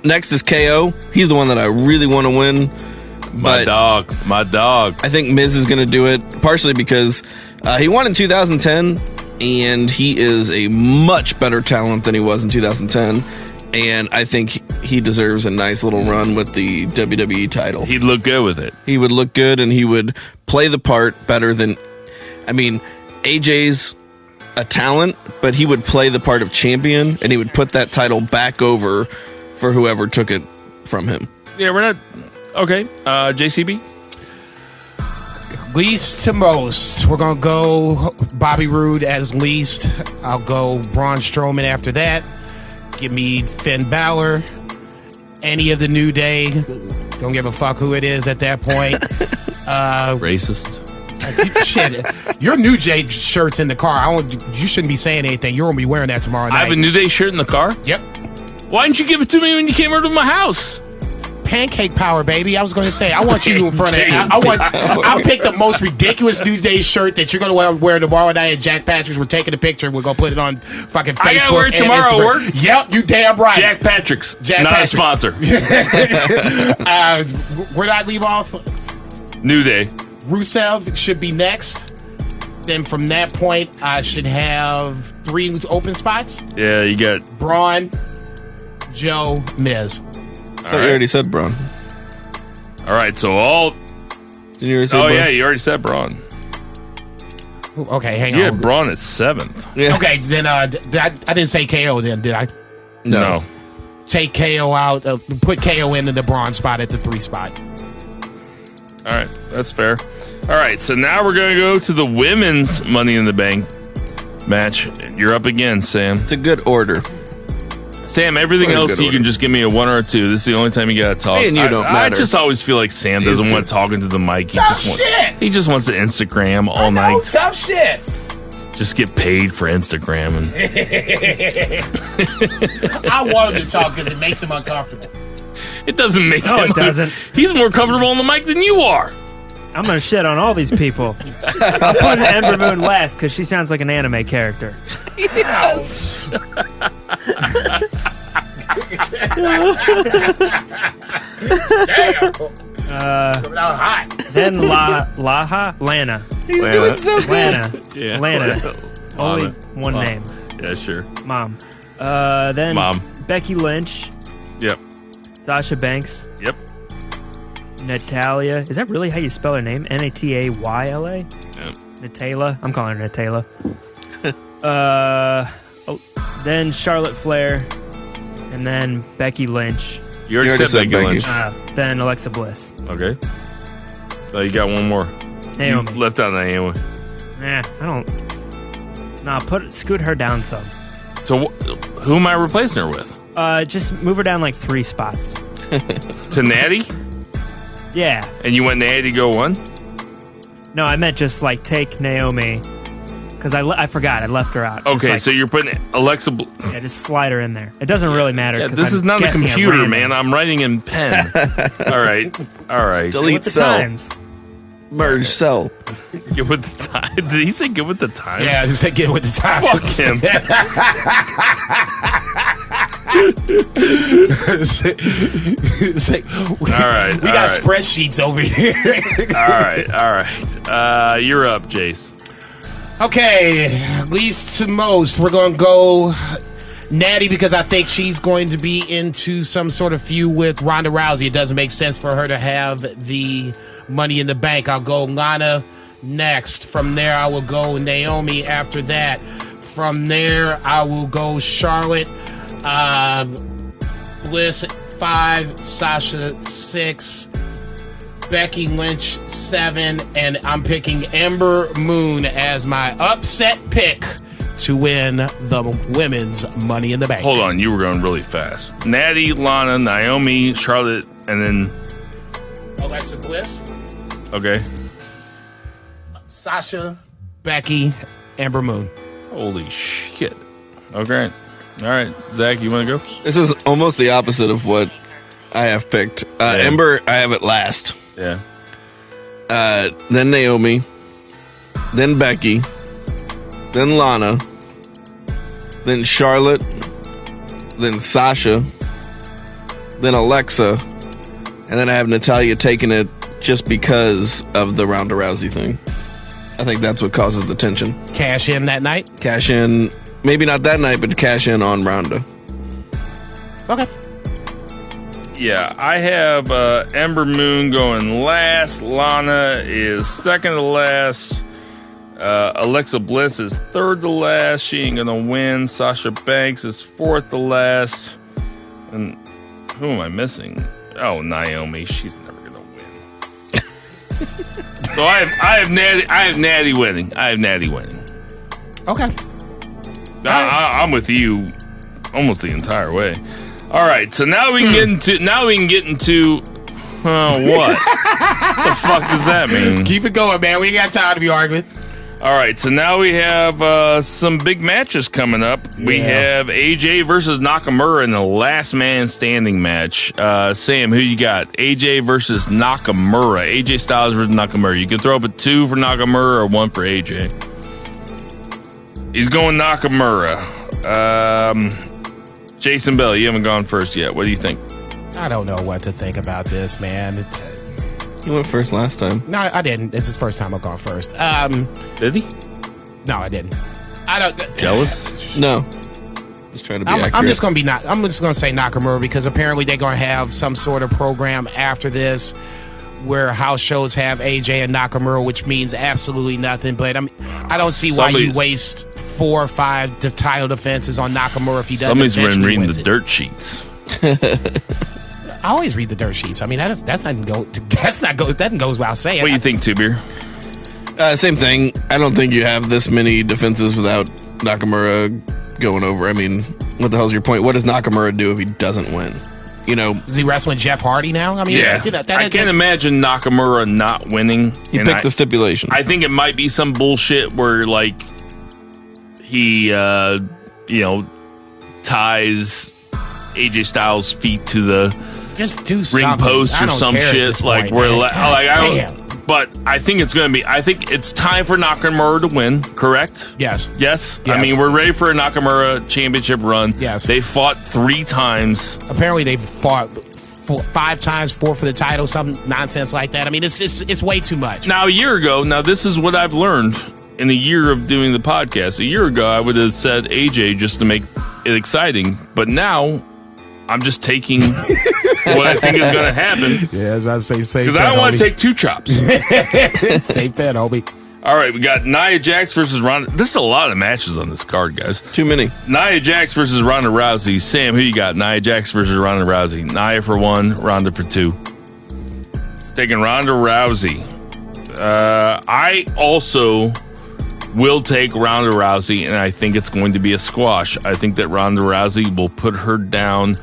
Next is KO. He's the one that I really want to win. My dog. I think Miz is going to do it, partially because he won in 2010, and he is a much better talent than he was in 2010. And I think he deserves a nice little run with the WWE title. He'd look good with it. He would look good, and he would play the part better than... I mean, AJ's a talent, but he would play the part of champion, and he would put that title back over for whoever took it from him. Yeah, we're not... Okay. JCB? Least to most. We're going to go Bobby Roode as least. I'll go Braun Strowman after that. Give me Finn Balor. Any of the New Day. Don't give a fuck who it is at that point. Racist. Shit. Your New Day shirt's in the car. You shouldn't be saying anything. You're going to be wearing that tomorrow night. I have a New Day shirt in the car? Yep. Why didn't you give it to me when you came over to my house? Pancake power, baby. I was going to say, I want you in front of it. I'll pick the most ridiculous New Day shirt that you're going to wear tomorrow night at Jack Patrick's. We're taking a picture. We're going to put it on fucking Facebook. I got to wear it tomorrow at work? Yep, you damn right. Jack Patrick's. Not a sponsor. Where did I leave off? New Day. Rusev should be next. Then from that point, I should have 3 open spots. Yeah, you got Braun, Joe, Miz. I thought you already said Braun. All right, so all... Did you already say Braun? Yeah, you already said Braun. Okay, hang on. You had Braun at 7th. Yeah. Okay, then I didn't say KO then, did I? No. Take KO out, put KO into the Braun spot at the 3 spot. All right, that's fair. All right, so now we're going to go to the women's Money in the Bank match. You're up again, Sam. It's a good order. Sam, everything else you can just give me a 1 or a 2. This is the only time you got to talk. Me and you don't matter. I just always feel like Sam doesn't want talking to the mic. He just wants to Instagram all night. Tough shit. Just get paid for Instagramming. I want him to talk because it makes him uncomfortable. It doesn't make No, him. it doesn't. He's more comfortable on the mic than you are. I'm going to shit on all these people. I'll put Ember Moon last because she sounds like an anime character. Yes. Damn. Coming out hot. Then Lana. He's doing so good. Lana. Yeah. Lana. Only one name. Yeah, sure. Mom. Then Mom. Becky Lynch. Yep. Sasha Banks. Yep. Natalia. Is that really how you spell her name? Natayla? Yep. Natayla. I'm calling her Natayla. Then Charlotte Flair. And then Becky Lynch. You already said Becky Lynch. Then Alexa Bliss. Okay. So you got one more. Naomi. You left out Naomi. Nah, I don't. Nah, scoot her down some. So who am I replacing her with? Just move her down like 3 spots. To Natty? Yeah. And you want Natty to go 1? No, I meant just like take Naomi. Because I forgot. I left her out. Okay, so you're putting Alexa... Yeah, just slide her in there. It doesn't really matter. Yeah, this is not a computer, man. I'm writing in pen. All right. Delete the cell. times. Merge cell. Get with the time. Did he say get with the time? Yeah, he said get with the time. Fuck him. It's like, we got spreadsheets over here. All right. You're up, Jace. Okay, least to most, we're going to go Natty because I think she's going to be into some sort of feud with Ronda Rousey. It doesn't make sense for her to have the Money in the Bank. I'll go Lana next. From there, I will go Naomi after that. From there, I will go Charlotte, Bliss, 5, Sasha 6, Becky Lynch 7, and I'm picking Ember Moon as my upset pick to win the women's Money in the Bank. Hold on, you were going really fast. Natty, Lana, Naomi, Charlotte, and then Alexa Bliss, okay. Sasha, Becky, Ember Moon. Holy shit. Okay. All right, Zach, you want to go? This is almost the opposite of what I have picked. Ember, I have it last. Yeah. Then Naomi, then Becky, then Lana, then Charlotte, then Sasha, then Alexa, and then I have Natalya taking it just because of the Ronda Rousey thing. I think that's what causes the tension. Cash in that night? Cash in, maybe not that night, but cash in on Ronda. Okay. Yeah, I have Ember Moon going last. Lana is second to last. Alexa Bliss is third to last. She ain't gonna win. Sasha Banks is fourth to last. And who am I missing? Oh, Naomi. She's never gonna win. So I have Natty winning. I have Natty winning. Okay. I'm with you almost the entire way. All right, so now we can get into what? The fuck does that mean? Keep it going, man. We ain't got time to be arguing. All right, so now we have some big matches coming up. We have AJ versus Nakamura in the last man standing match. Sam, who you got? AJ versus Nakamura. AJ Styles versus Nakamura. You can throw up a 2 for Nakamura or 1 for AJ. He's going Nakamura. Jason Bell, you haven't gone first yet. What do you think? I don't know what to think about this, man. You went first last time. No, I didn't. This is the first time I've gone first. Did he? No, I didn't. I don't. Jealous? No. Just trying to be accurate. I'm just gonna say Nakamura because apparently they're gonna have some sort of program after this where house shows have AJ and Nakamura, which means absolutely nothing. But I don't see why you waste 4 or 5 title defenses on Nakamura if he doesn't. Somebody's been reading the dirt sheets. I always read the dirt sheets. I mean, that doesn't go without saying. What do you think, Tubeer? Same thing. I don't think you have this many defenses without Nakamura going over. I mean, what the hell's your point? What does Nakamura do if he doesn't win? You know, is he wrestling Jeff Hardy now? I mean, yeah. I can't imagine Nakamura not winning. He picked the stipulation. I think it might be some bullshit where like he, ties AJ Styles' feet to the just do ring post or some shit like where but I think it's going to be. I think it's time for Nakamura to win. Correct? Yes. I mean, we're ready for a Nakamura championship run. Yes. They fought 3 times. Apparently, they fought 5 times, 4 for the title, some nonsense like that. I mean, it's way too much. Now, a year ago, this is what I've learned in a year of doing the podcast. A year ago, I would have said AJ just to make it exciting, but now I'm just taking what I think is going to happen. Yeah, I was about to say safe. Because I don't want to take 2 chops. Safe bet, homie. All right, we got Nia Jax versus Ronda. This is a lot of matches on this card, guys. Too many. Nia Jax versus Ronda Rousey. Sam, who you got? Nia Jax versus Ronda Rousey. Nia for 1, Ronda for 2. It's taking Ronda Rousey. I also will take Ronda Rousey, and I think it's going to be a squash. I think that Ronda Rousey will put her down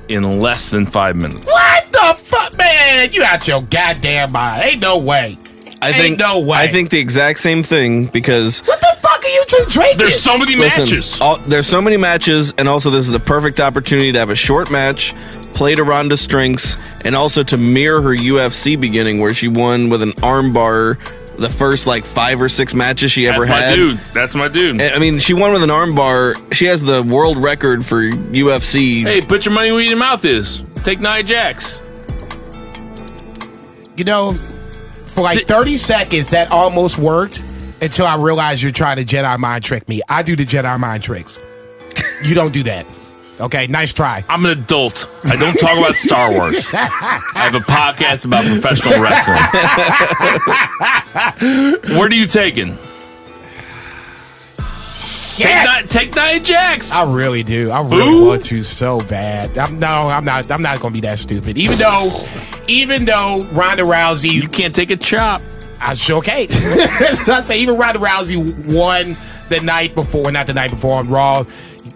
in less than 5 minutes. What the fuck, man? You out your goddamn mind. Ain't no way. I think the exact same thing because what the fuck are you two drinking? There's so many matches. There's so many matches, and also this is a perfect opportunity to have a short match, play to Ronda's strengths, and also to mirror her UFC beginning where she won with an armbar the first 5 or 6 matches she ever had. That's my dude. I mean, she won with an armbar. She has the world record for UFC. Hey, put your money where your mouth is. Take Nia Jax. You know, for 30 seconds, that almost worked until I realized you're trying to Jedi mind trick me. I do the Jedi mind tricks. You don't do that. Okay, nice try. I'm an adult. I don't talk about Star Wars. I have a podcast about professional wrestling. What are you taking? can't. Take Nia Jax. I really do. I really want to so bad. I'm not going to be that stupid. Even though Ronda Rousey, You can't take a chop. I sure can't. I say even Ronda Rousey won the night before, not the night before on Raw.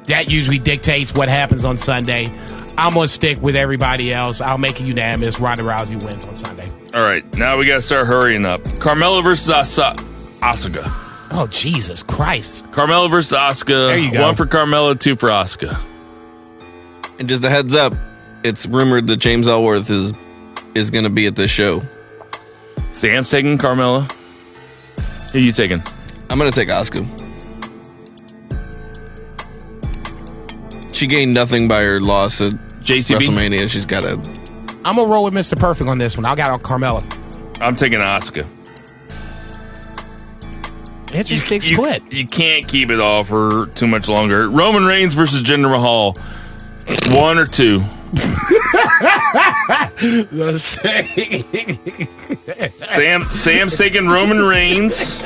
That usually dictates what happens on Sunday. I'm going to stick with everybody else. I'll make it unanimous. Ronda Rousey wins on Sunday. All right, now we got to start hurrying up. Carmella versus Asuka. Oh, Jesus Christ. Carmella versus Asuka. There you go. 1 for Carmella, 2 for Asuka. And just a heads up, it's rumored that James Ellsworth is going to be at this show. Sam's taking Carmella. Who are you taking? I'm going to take Asuka. She gained nothing by her loss at JCB? WrestleMania. She's got to... I'm going to roll with Mr. Perfect on this one. I got on Carmella. I'm taking Asuka. Interesting split. You can't keep it all for too much longer. Roman Reigns versus Jinder Mahal. 1 or 2? Sam's taking Roman Reigns.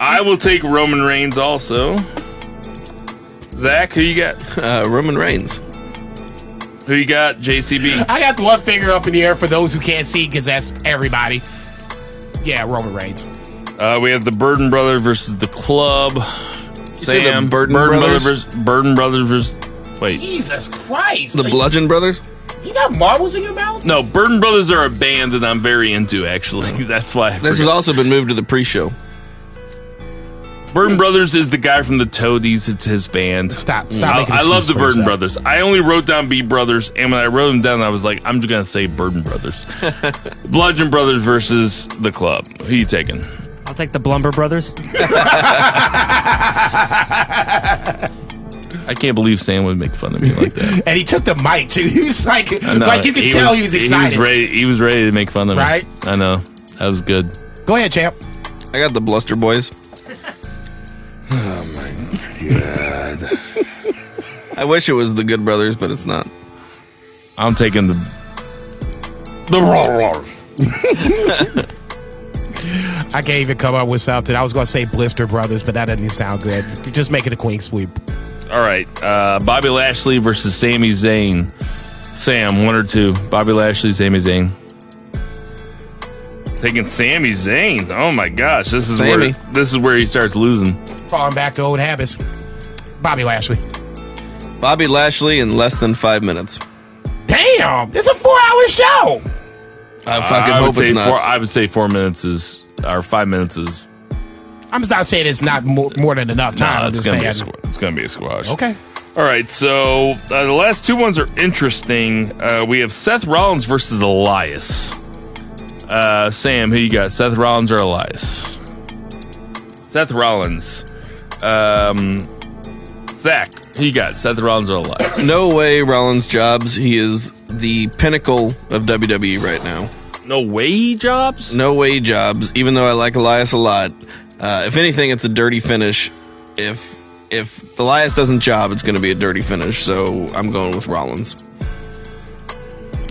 I will take Roman Reigns also. Zach, who you got? Roman Reigns. Who you got? JCB. I got the one finger up in the air for those who can't see because that's everybody. Yeah, Roman Reigns. We have the Burden Brothers versus the Club. The Burden Brothers? Burden Brothers versus... Wait. Jesus Christ. The Bludgeon Brothers? Do you got marbles in your mouth? No, Burden Brothers are a band that I'm very into, actually. That's why. This has also been moved to the pre-show. Burden Brothers is the guy from the Toadies. It's his band. Stop I love the Burden Brothers. I only wrote down B Brothers, and when I wrote them down, I was like, I'm just going to say Burden Brothers. Bludgeon Brothers versus the Club. Who you taking? I'll take the Blumber Brothers. I can't believe Sam would make fun of me like that. And he took the mic, too. He was like you could tell he was excited. He was ready to make fun of me. Right? I know. That was good. Go ahead, champ. I got the Bluster Boys. Oh, my God. I wish it was the Good Brothers, but it's not. I'm taking the I can't even come up with something. I was going to say Blister Brothers, but that doesn't sound good. Just make it a queen sweep. All right. Bobby Lashley versus Sami Zayn. Sam, 1 or 2? Bobby Lashley, Sami Zayn. Taking Sami Zayn. Oh my gosh, this is where he starts losing. Falling back to old habits. Bobby Lashley. Bobby Lashley in less than 5 minutes. Damn, it's a 4-hour show. I fucking hope it's not. I would say 4 minutes is, or 5 minutes is. I'm just not saying it's not more than enough time. It's going to be a squash. Okay. All right, so the last 2 ones are interesting. We have Seth Rollins versus Elias. Sam, who you got? Seth Rollins or Elias? Seth Rollins. Zach, who you got? Seth Rollins or Elias? No way Rollins jobs. He is the pinnacle of WWE right now. No way he jobs? No way jobs, even though I like Elias a lot. If anything, it's a dirty finish. If Elias doesn't job, it's going to be a dirty finish, so I'm going with Rollins.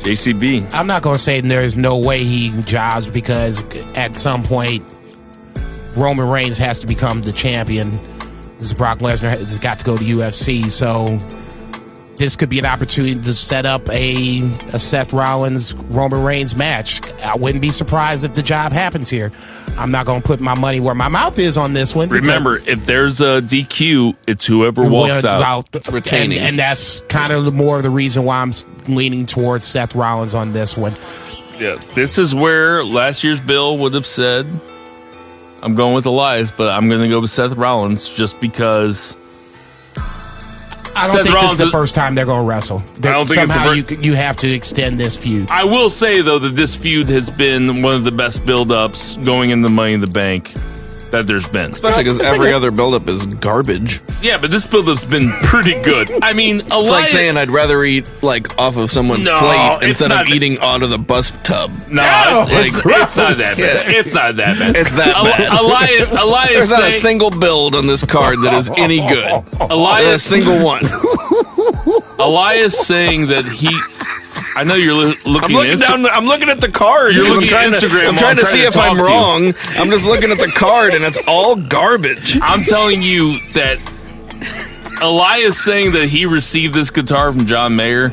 JCB. I'm not going to say there's no way he jobs because at some point Roman Reigns has to become the champion. This is Brock Lesnar has got to go to UFC, so this could be an opportunity to set up a Seth Rollins Roman Reigns match. I wouldn't be surprised if the job happens here. I'm not going to put my money where my mouth is on this one. Remember, if there's a DQ, it's whoever walks out retaining. And that's kind of more of the reason why I'm leaning towards Seth Rollins on this one. Yeah, this is where last year's Bill would have said, I'm going with Elias, but I'm going to go with Seth Rollins just because I don't think this is the first time they're going to wrestle. I don't think somehow you have to extend this feud. I will say, though, that this feud has been one of the best build-ups going in the Money in the Bank that there's been. Especially because every other build-up is garbage. Yeah, but this build-up's been pretty good. I mean, It's like saying I'd rather eat like off of someone's plate instead of eating out of the bus tub. No, it's not that bad. It's not that bad. It's that bad. Elias There's not a single build on this card that is any good. Not a single one. Elias saying that he... I know you're looking I'm looking at the card. You're looking at Instagram. I'm trying to see if I'm wrong. I'm just looking at the card, and it's all garbage. I'm telling you that Elias saying that he received this guitar from John Mayer.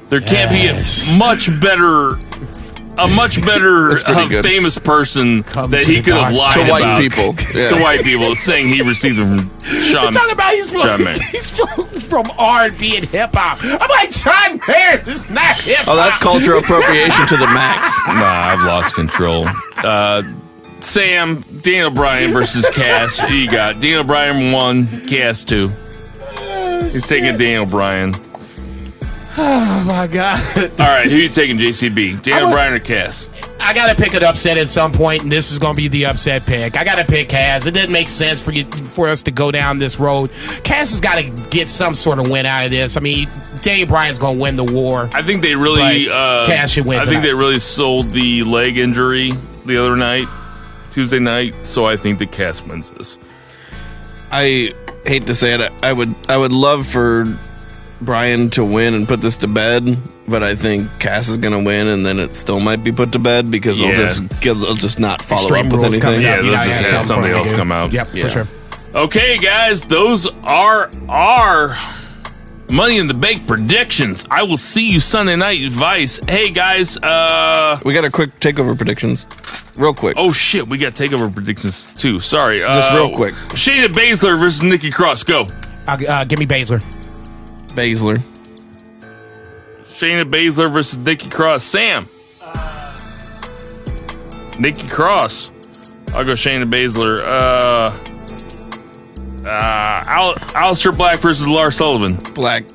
There can't be a much better famous person that he could have lied to white about. people. Yeah. To white people, saying he received them from John Mayer. He's from R&B and hip hop. I'm like, John Mayer is not hip hop. Oh, that's cultural appropriation to the max. Nah, I've lost control. Sam, Daniel Bryan versus Cass. Who you got? Daniel Bryan 1, Cass 2. He's taking Daniel Bryan. Oh my God! All right, who you taking, JCB? Daniel Bryan or Cass? I gotta pick an upset at some point, and this is gonna be the upset pick. I gotta pick Cass. It doesn't make sense for us to go down this road. Cass has got to get some sort of win out of this. I mean, Daniel Bryan's gonna win the war. I think they really Cass should win. I think they really sold the leg injury the other night, Tuesday night. So I think that Cass wins this. I hate to say it. I would love for Bryan to win and put this to bed, but I think Cass is going to win, and then it still might be put to bed because they'll just not follow Extreme up with rules anything. Yeah, they'll just have somebody else come out. Yep, for sure. Okay, guys, those are our Money in the Bank predictions. I will see you Sunday night, Vice. Hey, guys. We got a quick takeover predictions. Real quick. Oh, shit. We got takeover predictions, too. Sorry. Just real quick. Shayna Baszler versus Nikki Cross. Go. Give me Baszler. Baszler. Shayna Baszler versus Nikki Cross. Sam. Nikki Cross. I'll go Shayna Baszler. Aleister Black versus Lars Sullivan. Black.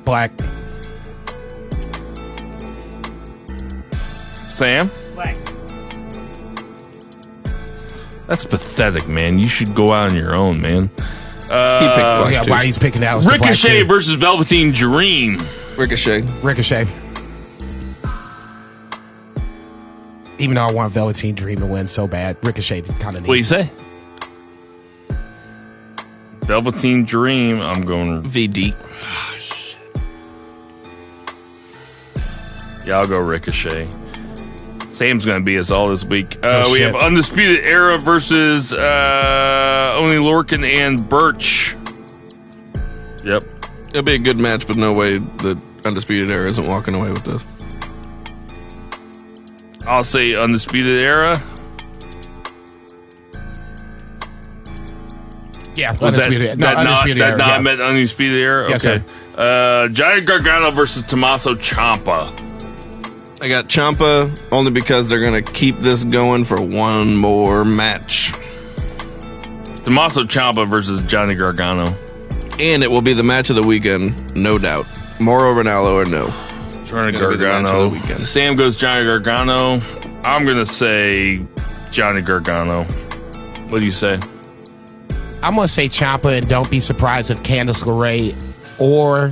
Sam. Black. That's pathetic, man. You should go out on your own, man. He picked Black too. Why he's picking Aleister Ricochet Black versus Velveteen Dream. Ricochet. Even though I want Velveteen Dream to win so bad, Ricochet kind of needs. What do you say? Velveteen Dream. I'm going VD. Yeah, I'll go Ricochet. Sam's going to be us all this week. We have Undisputed Era versus Oney Lorcan and Birch. Yep. It'll be a good match, but no way the Undisputed Era isn't walking away with this. I'll say Undisputed Era. Yeah, Undisputed Era. Not meant Undisputed Era? Yes, okay. Johnny Gargano versus Tommaso Ciampa. I got Ciampa only because they're going to keep this going for one more match. Tommaso Ciampa versus Johnny Gargano. And it will be the match of the weekend, no doubt. Mauro Ranallo or no. Johnny Gargano. Sam goes Johnny Gargano. I'm going to say Johnny Gargano. What do you say? I'm going to say Ciampa, and don't be surprised if Candice LeRae or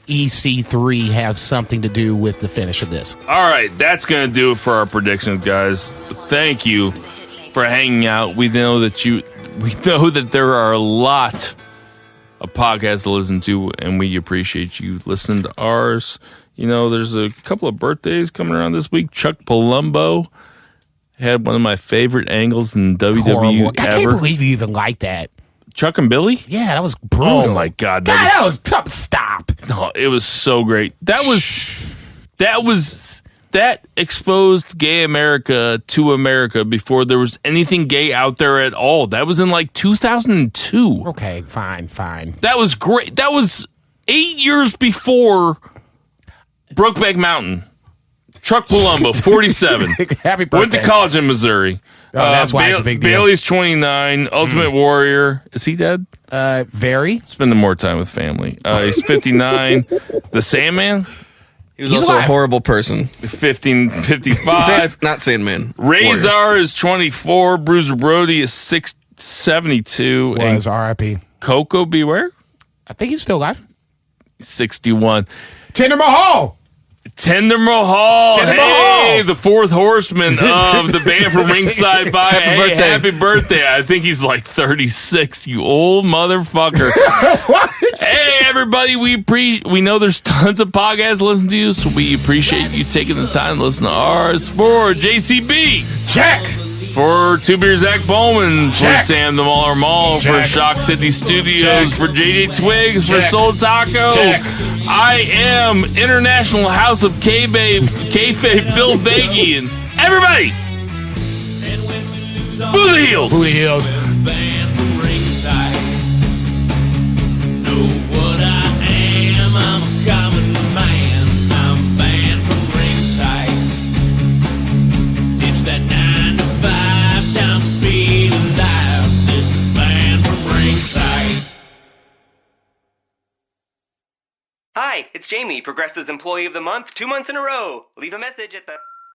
EC3 have something to do with the finish of this. All right, that's going to do it for our predictions, guys. Thank you for hanging out. We know that there are a lot of podcasts to listen to, and we appreciate you listening to ours. You know, there's a couple of birthdays coming around this week. Chuck Palumbo had one of my favorite angles in WWE Horrible. ever. I can't believe you even like that. Chuck and Billy? Yeah, that was brutal. Oh my God, that was tough. Stop. No, it was so great. That exposed gay America to America before there was anything gay out there at all. That was in like 2002. Okay, fine. That was great. That was 8 years before Brokeback Mountain. Chuck Palumbo, 47. Happy birthday. Went to college in Missouri. Oh, that's why it's a big deal. Bailey's 29. Ultimate Warrior. Is he dead? Very. Spending more time with family. He's 59. The Sandman? He's also alive. a horrible person. 55. Not Sandman. Razor is 24. Bruiser Brody is 72. Was R.I.P. Coco Beware? I think he's still alive. 61. Jinder Mahal. Jinder Mahal. Jinder Hey, Mahal. the fourth horseman of the Banned From Ringside by happy birthday. I think he's like 36, you old motherfucker. Hey, everybody, we know there's tons of podcasts to listen to, so we appreciate you taking the time to listen to ours. For JCB. Check. For Two Beer Zach Bowman, for Check. Sam the Mauler Mall, for Check. Shock City Studios, Check. for JD Twigs, for Check. Soul Taco. Check. I am International House of Kayfabe Bill Vagey, and everybody, boo the heels. Booty Hills. Banned from ringside. Know what I am? I'm a common man. I'm banned from ringside. Ditch that 9 to 5. Time to feel alive. This is banned from ringside. Hi, it's Jamie, Progressive's Employee of the Month, 2 months in a row. Leave a message at the...